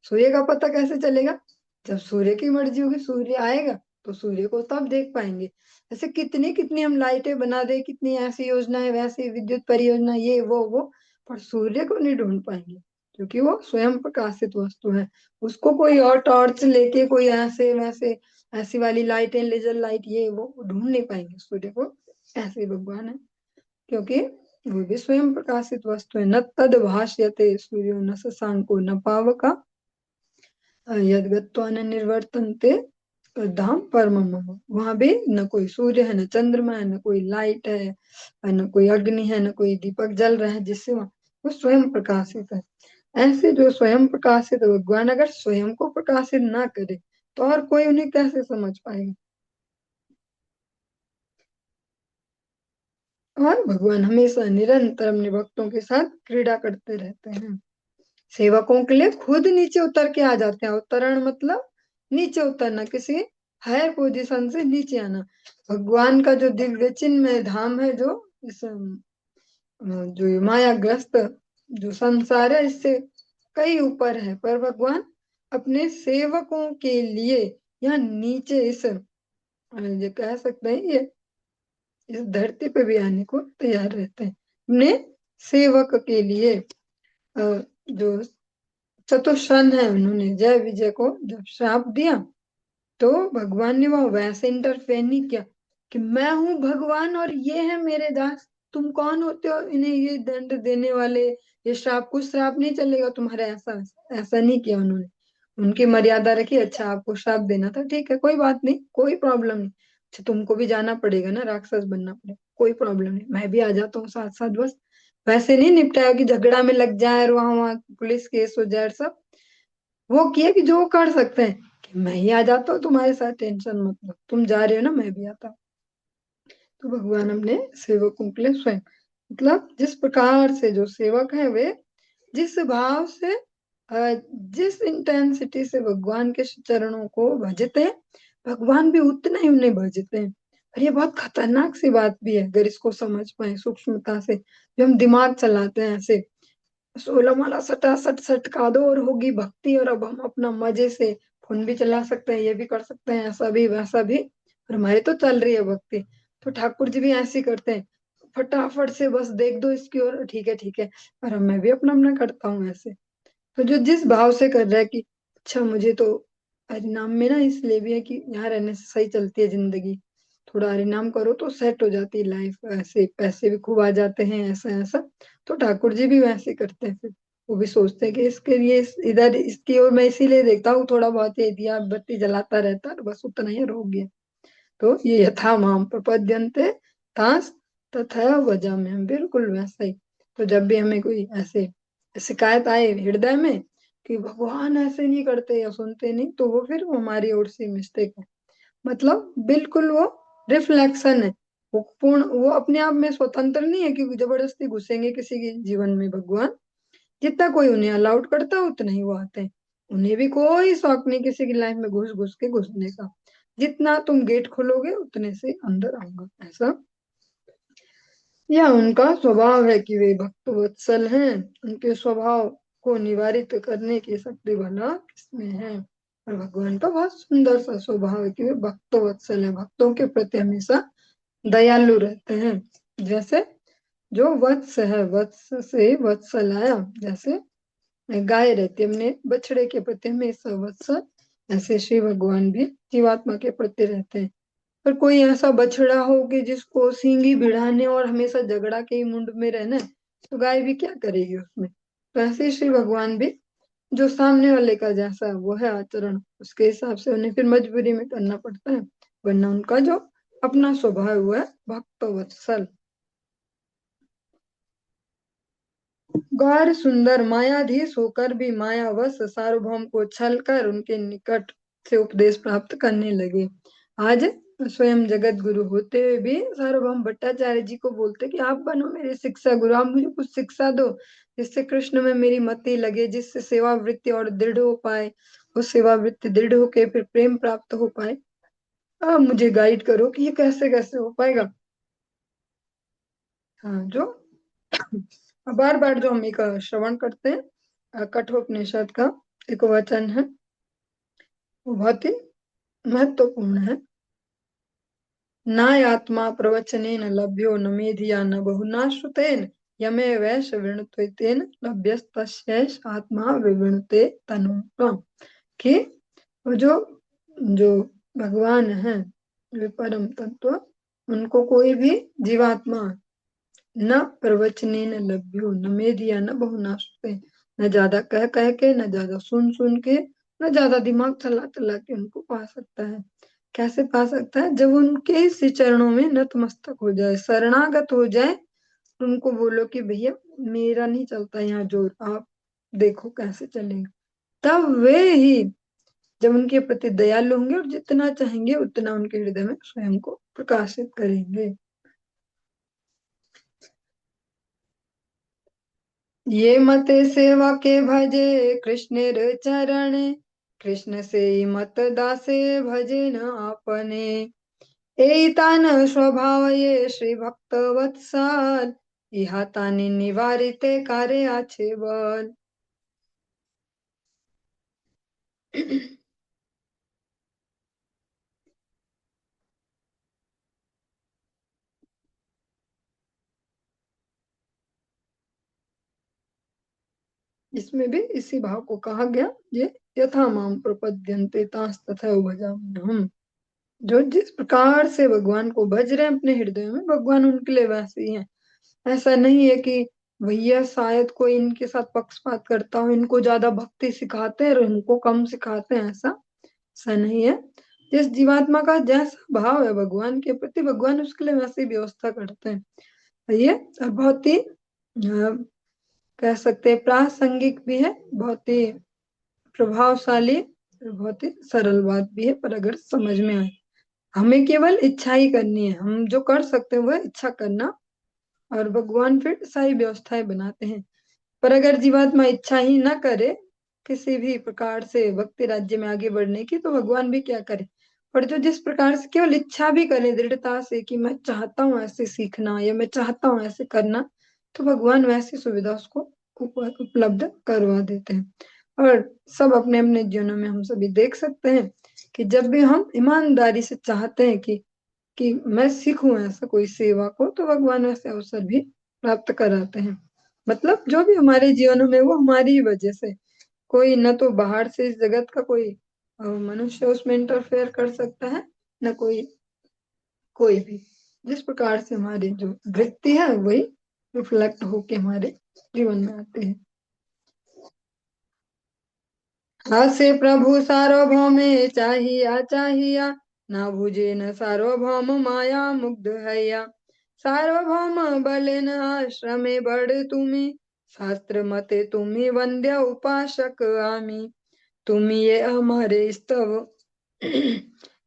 सूर्य का पता कैसे चलेगा? जब सूर्य की मर्जी होगी, सूर्य आएगा तो सूर्य को तब देख पाएंगे। ऐसे कितनी कितनी हम लाइटें बना दे, कितनी ऐसी योजनाएं, वैसी विद्युत परियोजना, ये वो, पर सूर्य को नहीं ढूंढ पाएंगे क्योंकि वो स्वयं प्रकाशित वस्तु है। उसको कोई और टॉर्च लेके कोई ऐसे वैसे ऐसी वाली लाइटें, लेजर लाइट, ये वो ढूंढ नहीं पाएंगे सूर्य को। ऐसे ही भगवान है, क्योंकि वो भी स्वयं प्रकाशित वस्तु है। न तद भाष्यते सूर्यो न शशांको न पावका यद गत्वा न निर्वर्तन्ते धाम परम मम। वहां भी न कोई सूर्य है, न चंद्रमा है, न कोई लाइट है, न कोई अग्नि है, न कोई दीपक जल रहा है जिससे वो स्वयं प्रकाशित है। ऐसे जो स्वयं प्रकाशित भगवान अगर स्वयं को प्रकाशित ना करे तो और कोई उन्हें कैसे समझ पाएगा? और भगवान हमेशा निरंतर अपने भक्तों के साथ क्रीड़ा करते रहते हैं। सेवकों के लिए खुद नीचे उतर के आ जाते हैं। अवतरण मतलब नीचे उतरना, किसी हायर पोजीशन से नीचे आना। भगवान का जो दिव्य चिन्मय धाम है, जो इस जो ये मायाग्रस्त जो संसार है इससे कई ऊपर है, पर भगवान अपने सेवकों के लिए यहाँ नीचे इस ये कह सकते हैं ये इस धरती पे भी आने को तैयार रहते हैं अपने सेवक के लिए। जो चतुष्सन है, उन्होंने जय विजय को जब श्राप दिया तो भगवान ने वह वैसे इंटरफेयर नहीं किया कि मैं हूं भगवान और ये है मेरे दास, तुम कौन होते हो इन्हें ये दंड देने वाले, ये श्राप, कुछ श्राप नहीं चलेगा तुम्हारा, ऐसा ऐसा नहीं किया उन्होंने। उनकी मर्यादा रखी, अच्छा आपको श्राप देना था, ठीक है कोई बात नहीं, कोई प्रॉब्लम नहीं, अच्छा तुमको भी जाना पड़ेगा ना, राक्षस बनना पड़ेगा, कोई प्रॉब्लम नहीं, मैं भी आ जाता हूँ साथ साथ, बस वैसे नहीं निपटाया कि झगड़ा में लग जाए और वहां वहां पुलिस केस हो जाए और सब। वो किया कि जो कर सकते हैं, कि मैं ही आ जाता हूँ तुम्हारे साथ, टेंशन मत लो, तुम जा रहे हो ना मैं भी आता हूँ। तो भगवान अपने सेवकों के लिए स्वयं, मतलब जिस प्रकार से जो सेवक है वे जिस भाव से जिस इंटेंसिटी से भगवान के चरणों को भजते हैं, भगवान भी उतना ही उन्हें भजते हैं। और ये बहुत खतरनाक सी बात भी है अगर इसको समझ पाए सूक्ष्मता से। जो हम दिमाग चलाते हैं ऐसे 16 माला सटा सट सटका दो और होगी भक्ति, और अब हम अपना मजे से फोन भी चला सकते हैं, ये भी कर सकते हैं, ऐसा भी वैसा भी, और हमारी तो चल रही है भक्ति। तो ठाकुर जी भी ऐसे ही करते हैं, फटाफट से बस देख दो इसकी ओर, ठीक है ठीक है, और अब मैं भी अपना अपना करता हूँ ऐसे। तो जो जिस भाव से कर रहा है कि अच्छा मुझे तो हरिनाम में ना इसलिए भी है कि यहाँ रहने से सही चलती है जिंदगी, थोड़ा हरिनाम करो तो सेट हो जाती है लाइफ, ऐसे पैसे भी खूब आ जाते हैं, ऐसा ऐसा। तो ठाकुर जी भी वैसे करते हैं फिर, वो भी सोचते हैं कि इसके लिए इधर इसकी ओर मैं इसीलिए देखता हूँ, थोड़ा बहुत ये दिया बत्ती जलाता रहता है, बस उतना ही रोक गया। तो ये यथा माम प्रपद्यन्ते तास तथा वजाम्यहम्, बिल्कुल वैसा ही। तो जब भी हमें कोई ऐसे शिकायत आए हृदय में कि भगवान ऐसे नहीं करते या सुनते नहीं, तो वो फिर हमारी ओर से मिस्टेक है, मतलब बिल्कुल वो रिफ्लेक्शन है। वो पूर्ण, वो अपने आप में स्वतंत्र नहीं है कि जबरदस्ती घुसेंगे किसी के जीवन में भगवान। जितना कोई उन्हें अलाउड करता है उतना ही वो आते हैं। उन्हें भी कोई शौक नहीं किसी की लाइफ में घुस घुस के घुसने का, जितना तुम गेट खोलोगे उतने से अंदर आऊंगा, ऐसा यह उनका स्वभाव है कि वे भक्त वत्सल हैं। उनके स्वभाव को निवारित करने की शक्ति भला किसमें है। और भगवान का बहुत सुंदर सा स्वभाव है कि वे भक्त वत्सल है, भक्तों के प्रति हमेशा दयालु रहते हैं। जैसे जो वत्स है, वत्स से वत्सल आया, जैसे गाय रहती है अपने बछड़े के प्रति हमेशा वत्सल, ऐसे श्री भगवान भी जीवात्मा के प्रति रहते हैं। पर कोई ऐसा बछड़ा हो कि जिसको सींगी भिड़ाने और हमेशा झगड़ा के ही मुंड में रहना है, तो गाय भी क्या करेगी उसमें। तो ऐसे ही श्री भगवान भी जो सामने वाले का जैसा वो है आचरण, उसके हिसाब से उन्हें फिर मजबूरी में करना पड़ता है, वरना उनका जो अपना स्वभाव हुआ है भक्त वत्सल। गौर सुंदर मायाधीश होकर भी मायावश सार्वभौम को छल कर उनके निकट से उपदेश प्राप्त करने लगे। आज स्वयं जगत गुरु होते हुए भी सार्वभौम भट्टाचार्य जी को बोलते कि आप बनो मेरे शिक्षा गुरु, आप मुझे कुछ शिक्षा दो जिससे कृष्ण में मेरी मति लगे, जिससे सेवा वृत्ति और दृढ़ हो पाए, उस सेवा वृत्ति दृढ़ होके फिर प्रेम प्राप्त हो पाए। आप मुझे गाइड करो कि ये कैसे कैसे हो पाएगा। हाँ, जो बार बार जो हम एक श्रवण करते हैं कठोपनिषद का एक वचन है, वो बहुत ही महत्वपूर्ण है। नायात्मा प्रवचनेन लभ्यो न मेधिया न बहुना श्रुतेन यमे वैश विणुतेन लभ्यस्तस्यैष आत्मा विवृणुते तनुम। कि वो जो भगवान है वे परम तत्व, उनको कोई भी जीवात्मा न प्रवचनेन लभ्यो न मेधिया न बहुना श्रुते, न ज्यादा कह के, न ज्यादा सुन सुन के, न ज्यादा दिमाग चला चला के उनको पा सकता है। कैसे पा सकता है, जब उनके श्री चरणों में नतमस्तक हो जाए, शरणागत हो जाए, उनको बोलो कि भैया मेरा नहीं चलता यहाँ जोर, आप देखो कैसे चलेगा। तब वे ही जब उनके प्रति दयालु होंगे और जितना चाहेंगे उतना उनके हृदय में स्वयं को प्रकाशित करेंगे। ये मत सेवा के भजे कृष्णेर चरण, कृष्ण से मत दासे भजे न आपने, एतान स्वभाव ये श्री भक्त वत्सल, इहा तानि निवारिते कार्य आछे बल। इसमें भी इसी भाव को कहा गया, ये यथा माम प्रपद्यन्ते तास तथैव भजाम्यहम्। जो जिस प्रकार से भगवान को भज रहे हैं अपने हृदय में, भगवान उनके लिए वैसे ही है। ऐसा नहीं है कि भैया शायद कोई इनके साथ पक्षपात करता हो, इनको ज्यादा भक्ति सिखाते हैं और इनको कम सिखाते हैं, ऐसा नहीं है। जिस जीवात्मा का जैसा भाव है भगवान के प्रति, भगवान उसके लिए वैसी व्यवस्था करते हैं। ये बहुत ही कह सकते हैं प्रासंगिक भी है, बहुत ही प्रभावशाली, बहुत ही सरल बात भी है, पर अगर समझ में आए। हमें केवल इच्छा ही करनी है, हम जो कर सकते हैं वह इच्छा करना, और भगवान फिर सारी व्यवस्थाएं बनाते हैं। पर अगर जीवात्मा इच्छा ही ना करे किसी भी प्रकार से भक्ति राज्य में आगे बढ़ने की, तो भगवान भी क्या करे। और जो जिस प्रकार से केवल इच्छा भी करे दृढ़ता से कि मैं चाहता हूँ ऐसे सीखना या मैं चाहता हूँ ऐसे करना, तो भगवान वैसी सुविधा उसको उपलब्ध करवा देते हैं। और सब अपने अपने जीवनों में हम सभी देख सकते हैं कि जब भी हम ईमानदारी से चाहते हैं कि मैं सीखूं ऐसा कोई सेवा को, तो भगवान वैसे अवसर भी प्राप्त कराते हैं। मतलब जो भी हमारे जीवन में वो हमारी ही वजह से, कोई न तो बाहर से इस जगत का कोई मनुष्य उसमें इंटरफेयर कर सकता है, न कोई भी। जिस प्रकार से हमारी जो वृत्ति है वही रिफ्लेक्ट होके हमारे जीवन में आते हैं। हास्य प्रभु सार्वभौमे चाहिया चाहिया, ना बुझे न सार्वभौम माया मुग्ध हैया। सार्वभौम बलिन आश्रमे बड़ तुम्ही, शास्त्र मते तुम्ही वंद्य उपासक आमी। तुम्ही ये हमारे स्तव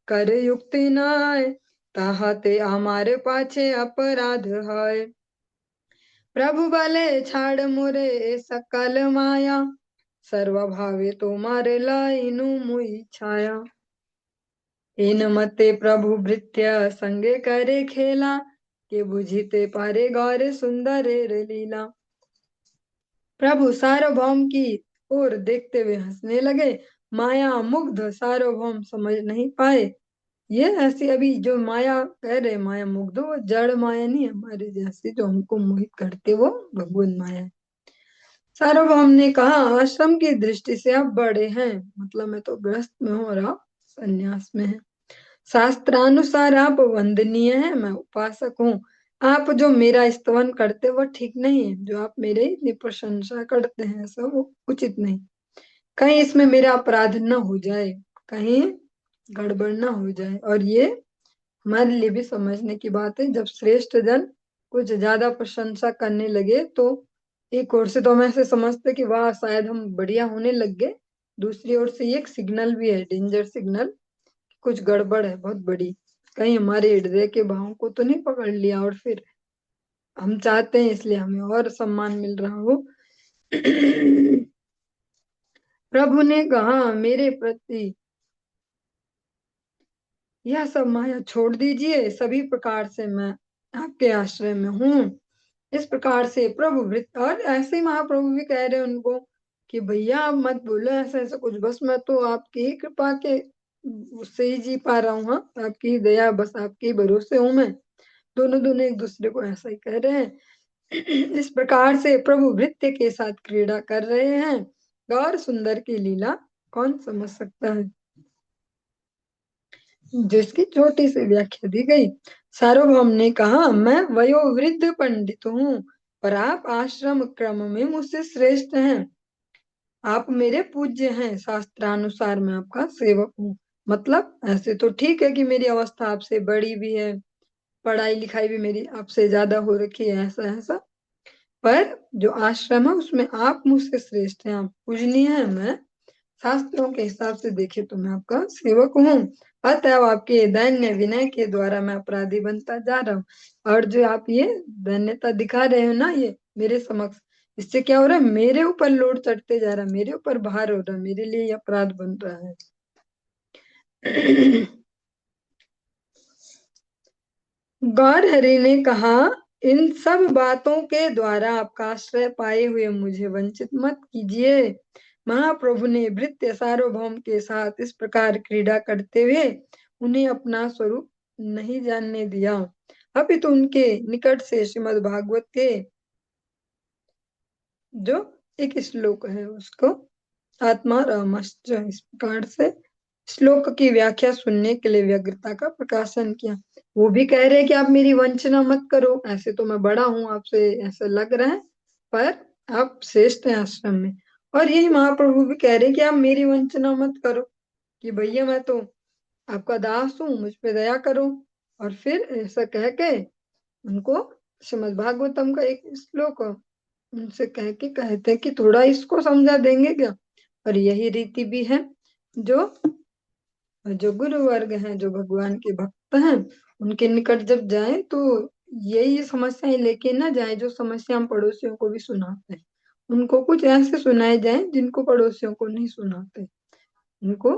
कर युक्ति नाय, ताहते हमारे पाछे अपराध है। प्रभु बले छाड़ मोरे सकल माया, सर्वभावे तुम्हारे लाइनु मुई छाया। इन मते प्रभु भृत्य संगे करे खेला, के बुझिते पारे गौर सुंदर लीला। प्रभु सार्वभौम की ओर देखते हुए हंसने लगे। माया मुग्ध सार्वभौम समझ नहीं पाए। ये ऐसी अभी जो माया कह रहे माया मुग्ध, वो जड़ माया नहीं है हमारे जैसी जो हमको मोहित करते, वो भगवान माया है। सार्वभौम ने कहा, आश्रम की दृष्टि से आप बड़े हैं, मतलब मैं तो गृहस्थ में हूँ और आप संन्यास में हैं। शास्त्रानुसार आप वंदनीय हैं, मैं उपासक हूँ। आप जो मेरा स्तवन करते वो ठीक नहीं है, जो आप मेरे इतनी प्रशंसा करते हैं ऐसा वो उचित नहीं। कहीं इसमें मेरा अपराध न हो जाए, कहीं गड़बड़ न हो जाए। और ये हमारे लिए भी समझने की बात है, जब श्रेष्ठ जन कुछ ज्यादा प्रशंसा करने लगे तो एक ओर से तो हम ऐसे समझते कि वाह शायद हम बढ़िया होने लग गए, दूसरी ओर से ये एक सिग्नल भी है, डेंजर सिग्नल, कुछ गड़बड़ है बहुत बड़ी। कहीं हमारे हृदय के भावों को तो नहीं पकड़ लिया और फिर हम चाहते हैं इसलिए हमें और सम्मान मिल रहा हो। प्रभु ने कहा, मेरे प्रति यह सब माया छोड़ दीजिए, सभी प्रकार से मैं आपके आश्रय में हूँ। इस प्रकार से प्रभु वृत्त, और ऐसे ही महाप्रभु भी कह रहे हैं उनको कि भैया आप मत बोलो ऐसा ऐसा कुछ, बस मैं तो आपकी ही कृपा के उससे ही जी पा रहा हूँ, हाँ आपकी ही दया, बस आपके ही भरोसे हूँ मैं। दोनों दोनों एक दूसरे को ऐसा ही कह रहे हैं। इस प्रकार से प्रभु वृत्य के साथ क्रीड़ा कर रहे हैं। गौर सुंदर की लीला कौन समझ सकता है, जिसकी छोटी सी व्याख्या दी गई। सार्वभौम ने कहा, मैं वयोवृद्ध पंडित हूँ, पर आप आश्रम क्रम में मुझसे श्रेष्ठ हैं। आप मेरे पूज्य हैं, शास्त्रानुसार मैं आपका सेवक हूँ। मतलब ऐसे तो ठीक है कि मेरी अवस्था आपसे बड़ी भी है, पढ़ाई लिखाई भी मेरी आपसे ज्यादा हो रखी है, ऐसा ऐसा, पर जो आश्रम है उसमें आप मुझसे श्रेष्ठ हैं, आप पूजनीय हैं। मैं शास्त्रों के हिसाब से देखे तो मैं आपका सेवक हूँ, अतएव आपके दैन्य विनय के द्वारा मैं अपराधी बनता जा रहा हूँ। और जो आप ये दैन्यता दिखा रहे हो ना ये मेरे समक्ष, इससे क्या हो रहा है, मेरे ऊपर लोड चढ़ते जा रहा है, मेरे ऊपर भार हो रहा है, मेरे लिए ये अपराध बन रहा है। गौर हरि ने कहा, इन सब बातों के द्वारा आपका आश्रय पाए हुए मुझे वंचित मत कीजिए। महाप्रभु ने भृत्य सार्वभौम के साथ इस प्रकार क्रीड़ा करते हुए उन्हें अपना स्वरूप नहीं जानने दिया, अपितु उनके निकट से श्रीमद् भागवत के जो एक श्लोक है उसको, आत्मा रामश्च, इस प्रकार से श्लोक की व्याख्या सुनने के लिए व्यग्रता का प्रकाशन किया। वो भी कह रहे हैं कि आप मेरी वंचना मत करो, ऐसे तो मैं बड़ा हूं आपसे, ऐसा लग रहा है, पर आप श्रेष्ठ हैं आश्रम में। और यही महाप्रभु भी कह रहे हैं कि आप मेरी वंचना मत करो, कि भैया मैं तो आपका दास हूँ, मुझ पे दया करो। और फिर ऐसा कह के उनको श्रीमद् भागवतम का एक श्लोक उनसे कह के कहते हैं कि थोड़ा इसको समझा देंगे क्या। और यही रीति भी है, जो जो गुरु वर्ग हैं, जो भगवान के भक्त हैं, उनके निकट जब जाए तो यही समस्याएं लेके ना जाए जो समस्या हम पड़ोसियों को भी सुनाते हैं। उनको कुछ ऐसे सुनाए जाए जिनको पड़ोसियों को नहीं सुनाते, उनको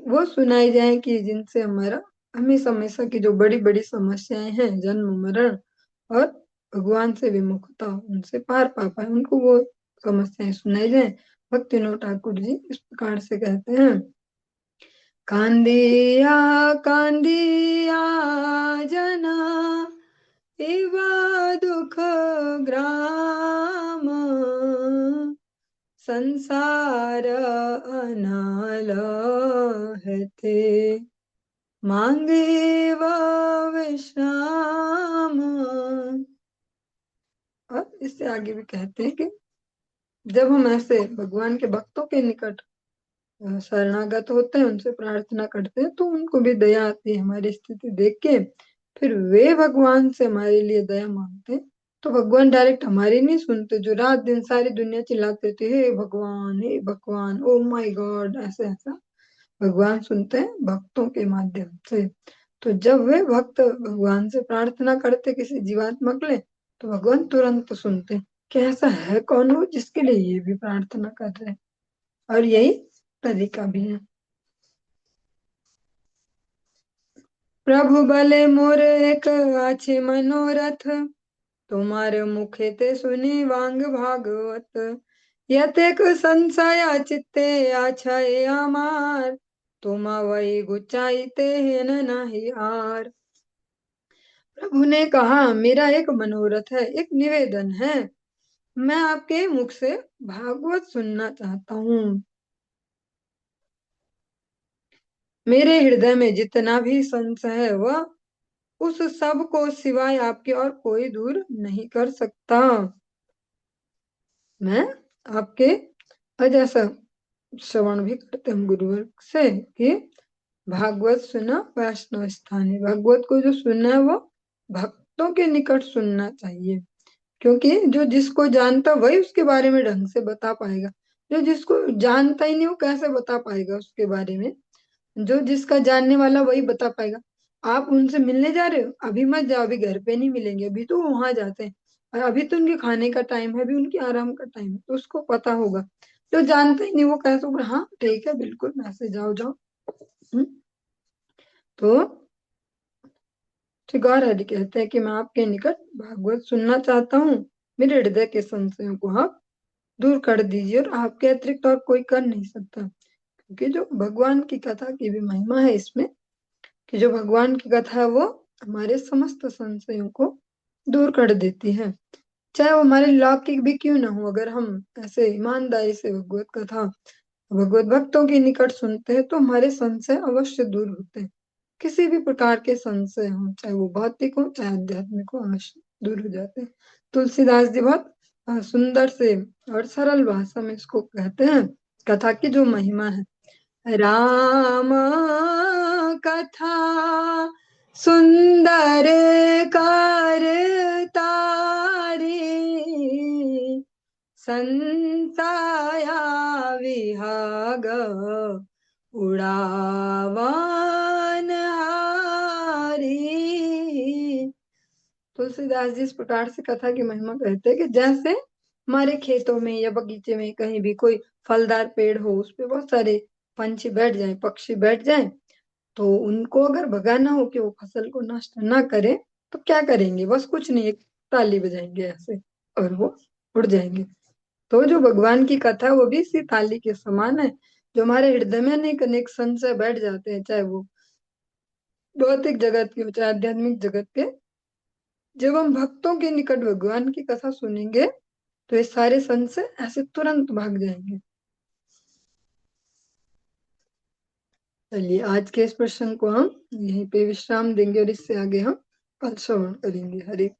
वो सुनाई जाए कि जिनसे हमारा हमेशा हमेशा की जो बड़ी बड़ी समस्याएं हैं, जन्म मरण और भगवान से विमुखता, उनसे पार पा पाए, उनको वो समस्याएं सुनाई जाए। भक्ति विनोद ठाकुर जी इस प्रकार से कहते हैं, कांदिया कांदिया जना इवा दुख ग्राम, संसार अनाल है थे, मांगे व विश्राम। और इससे आगे भी कहते हैं कि जब हम ऐसे भगवान के भक्तों के निकट शरणागत होते हैं, उनसे प्रार्थना करते हैं, तो उनको भी दया आती है हमारी स्थिति देख के। फिर वे भगवान से हमारे लिए दया मांगते हैं, तो भगवान डायरेक्ट हमारी नहीं सुनते। जो रात दिन सारी दुनिया चिल्लाते थे हे भगवान, ओ माय गॉड, ऐसे ऐसा भगवान सुनते हैं भक्तों के माध्यम से। तो जब वे भक्त भगवान से प्रार्थना करते किसी जीवात्मा के लिए, तो भगवान तुरंत सुनते हैं कि ऐसा है कौन हो जिसके लिए ये भी प्रार्थना कर रहे हैं। और यही तरीका भी है। प्रभु भले मोर एक आछे मनोरथ, तुम्हारे मुखे ते सुनी वांग भागवत, यतेक संशय चित्ते आछाए हमार, तुम वही गुचाईते हैं नहीं हार। प्रभु ने कहा, मेरा एक मनोरथ है, एक निवेदन है, मैं आपके मुख से भागवत सुनना चाहता हूँ। मेरे हृदय में जितना भी संशय है वह उस सब को सिवाय आपके और कोई दूर नहीं कर सकता। मैं आपके आज ऐसा श्रवण भी करते हम गुरुवर से कि भागवत सुना वैष्णव स्थानीय, भागवत को जो सुनना है वो भक्तों के निकट सुनना चाहिए, क्योंकि जो जिसको जानता वही उसके बारे में ढंग से बता पाएगा। जो जिसको जानता ही नहीं वो कैसे बता पाएगा उसके बारे में। जो जिसका जानने वाला वही बता पाएगा। आप उनसे मिलने जा रहे हो, अभी मत जाओ, अभी घर पे नहीं मिलेंगे, अभी तो वहां जाते हैं, और अभी तो उनके खाने का टाइम है, अभी उनके आराम का टाइम है, तो उसको पता होगा। जो जानता ही नहीं वो कैसे होगा, हाँ ठीक है बिल्कुल मैसे जाओ जाओ। हम्म, तो श्री हरि कहते हैं कि मैं आपके निकट भागवत सुनना चाहता हूँ, मेरे हृदय के संशयों को आप दूर कर दीजिए, और आपके अतिरिक्त और कोई कर नहीं सकता। क्योंकि जो भगवान की कथा की भी महिमा है इसमें, कि जो भगवान की कथा है वो हमारे समस्त संशयों को दूर कर देती है, चाहे वो हमारे लौकिक भी क्यों ना हो। अगर हम ऐसे ईमानदारी से भगवत कथा भगवत भक्तों के निकट सुनते हैं तो हमारे संशय अवश्य दूर होते हैं। किसी भी प्रकार के संशय हो, चाहे वो भौतिक हो चाहे आध्यात्मिक हो, अवश्य दूर हो जाते हैं। तुलसीदास जी बहुत सुंदर से और सरल भाषा में इसको कहते हैं, कथा की जो महिमा है। राम कथा सुंदर कर तारी, संसाया विहाग उड़ावन हारी। तुलसीदास जी इस प्रकार से कथा की महिमा कहते हैं कि जैसे हमारे खेतों में या बगीचे में कहीं भी कोई फलदार पेड़ हो, उस पे बहुत सारे पंछी बैठ जाएं, पक्षी बैठ जाएं, तो उनको अगर भगाना हो कि वो फसल को नष्ट ना करे, तो क्या करेंगे, बस कुछ नहीं, एक ताली बजाएंगे ऐसे और वो उड़ जाएंगे। तो जो भगवान की कथा है वो भी इसी ताली के समान है। जो हमारे हृदय में अनेक अनेक संशय बैठ जाते हैं, चाहे वो भौतिक जगत के हो चाहे आध्यात्मिक जगत के, जब हम भक्तों के निकट भगवान की कथा सुनेंगे तो ये सारे संत से ऐसे तुरंत भाग जाएंगे। चलिए आज के इस प्रश्न को हम यहीं पे विश्राम देंगे और इससे आगे हम कल श्रवण करेंगे। हरे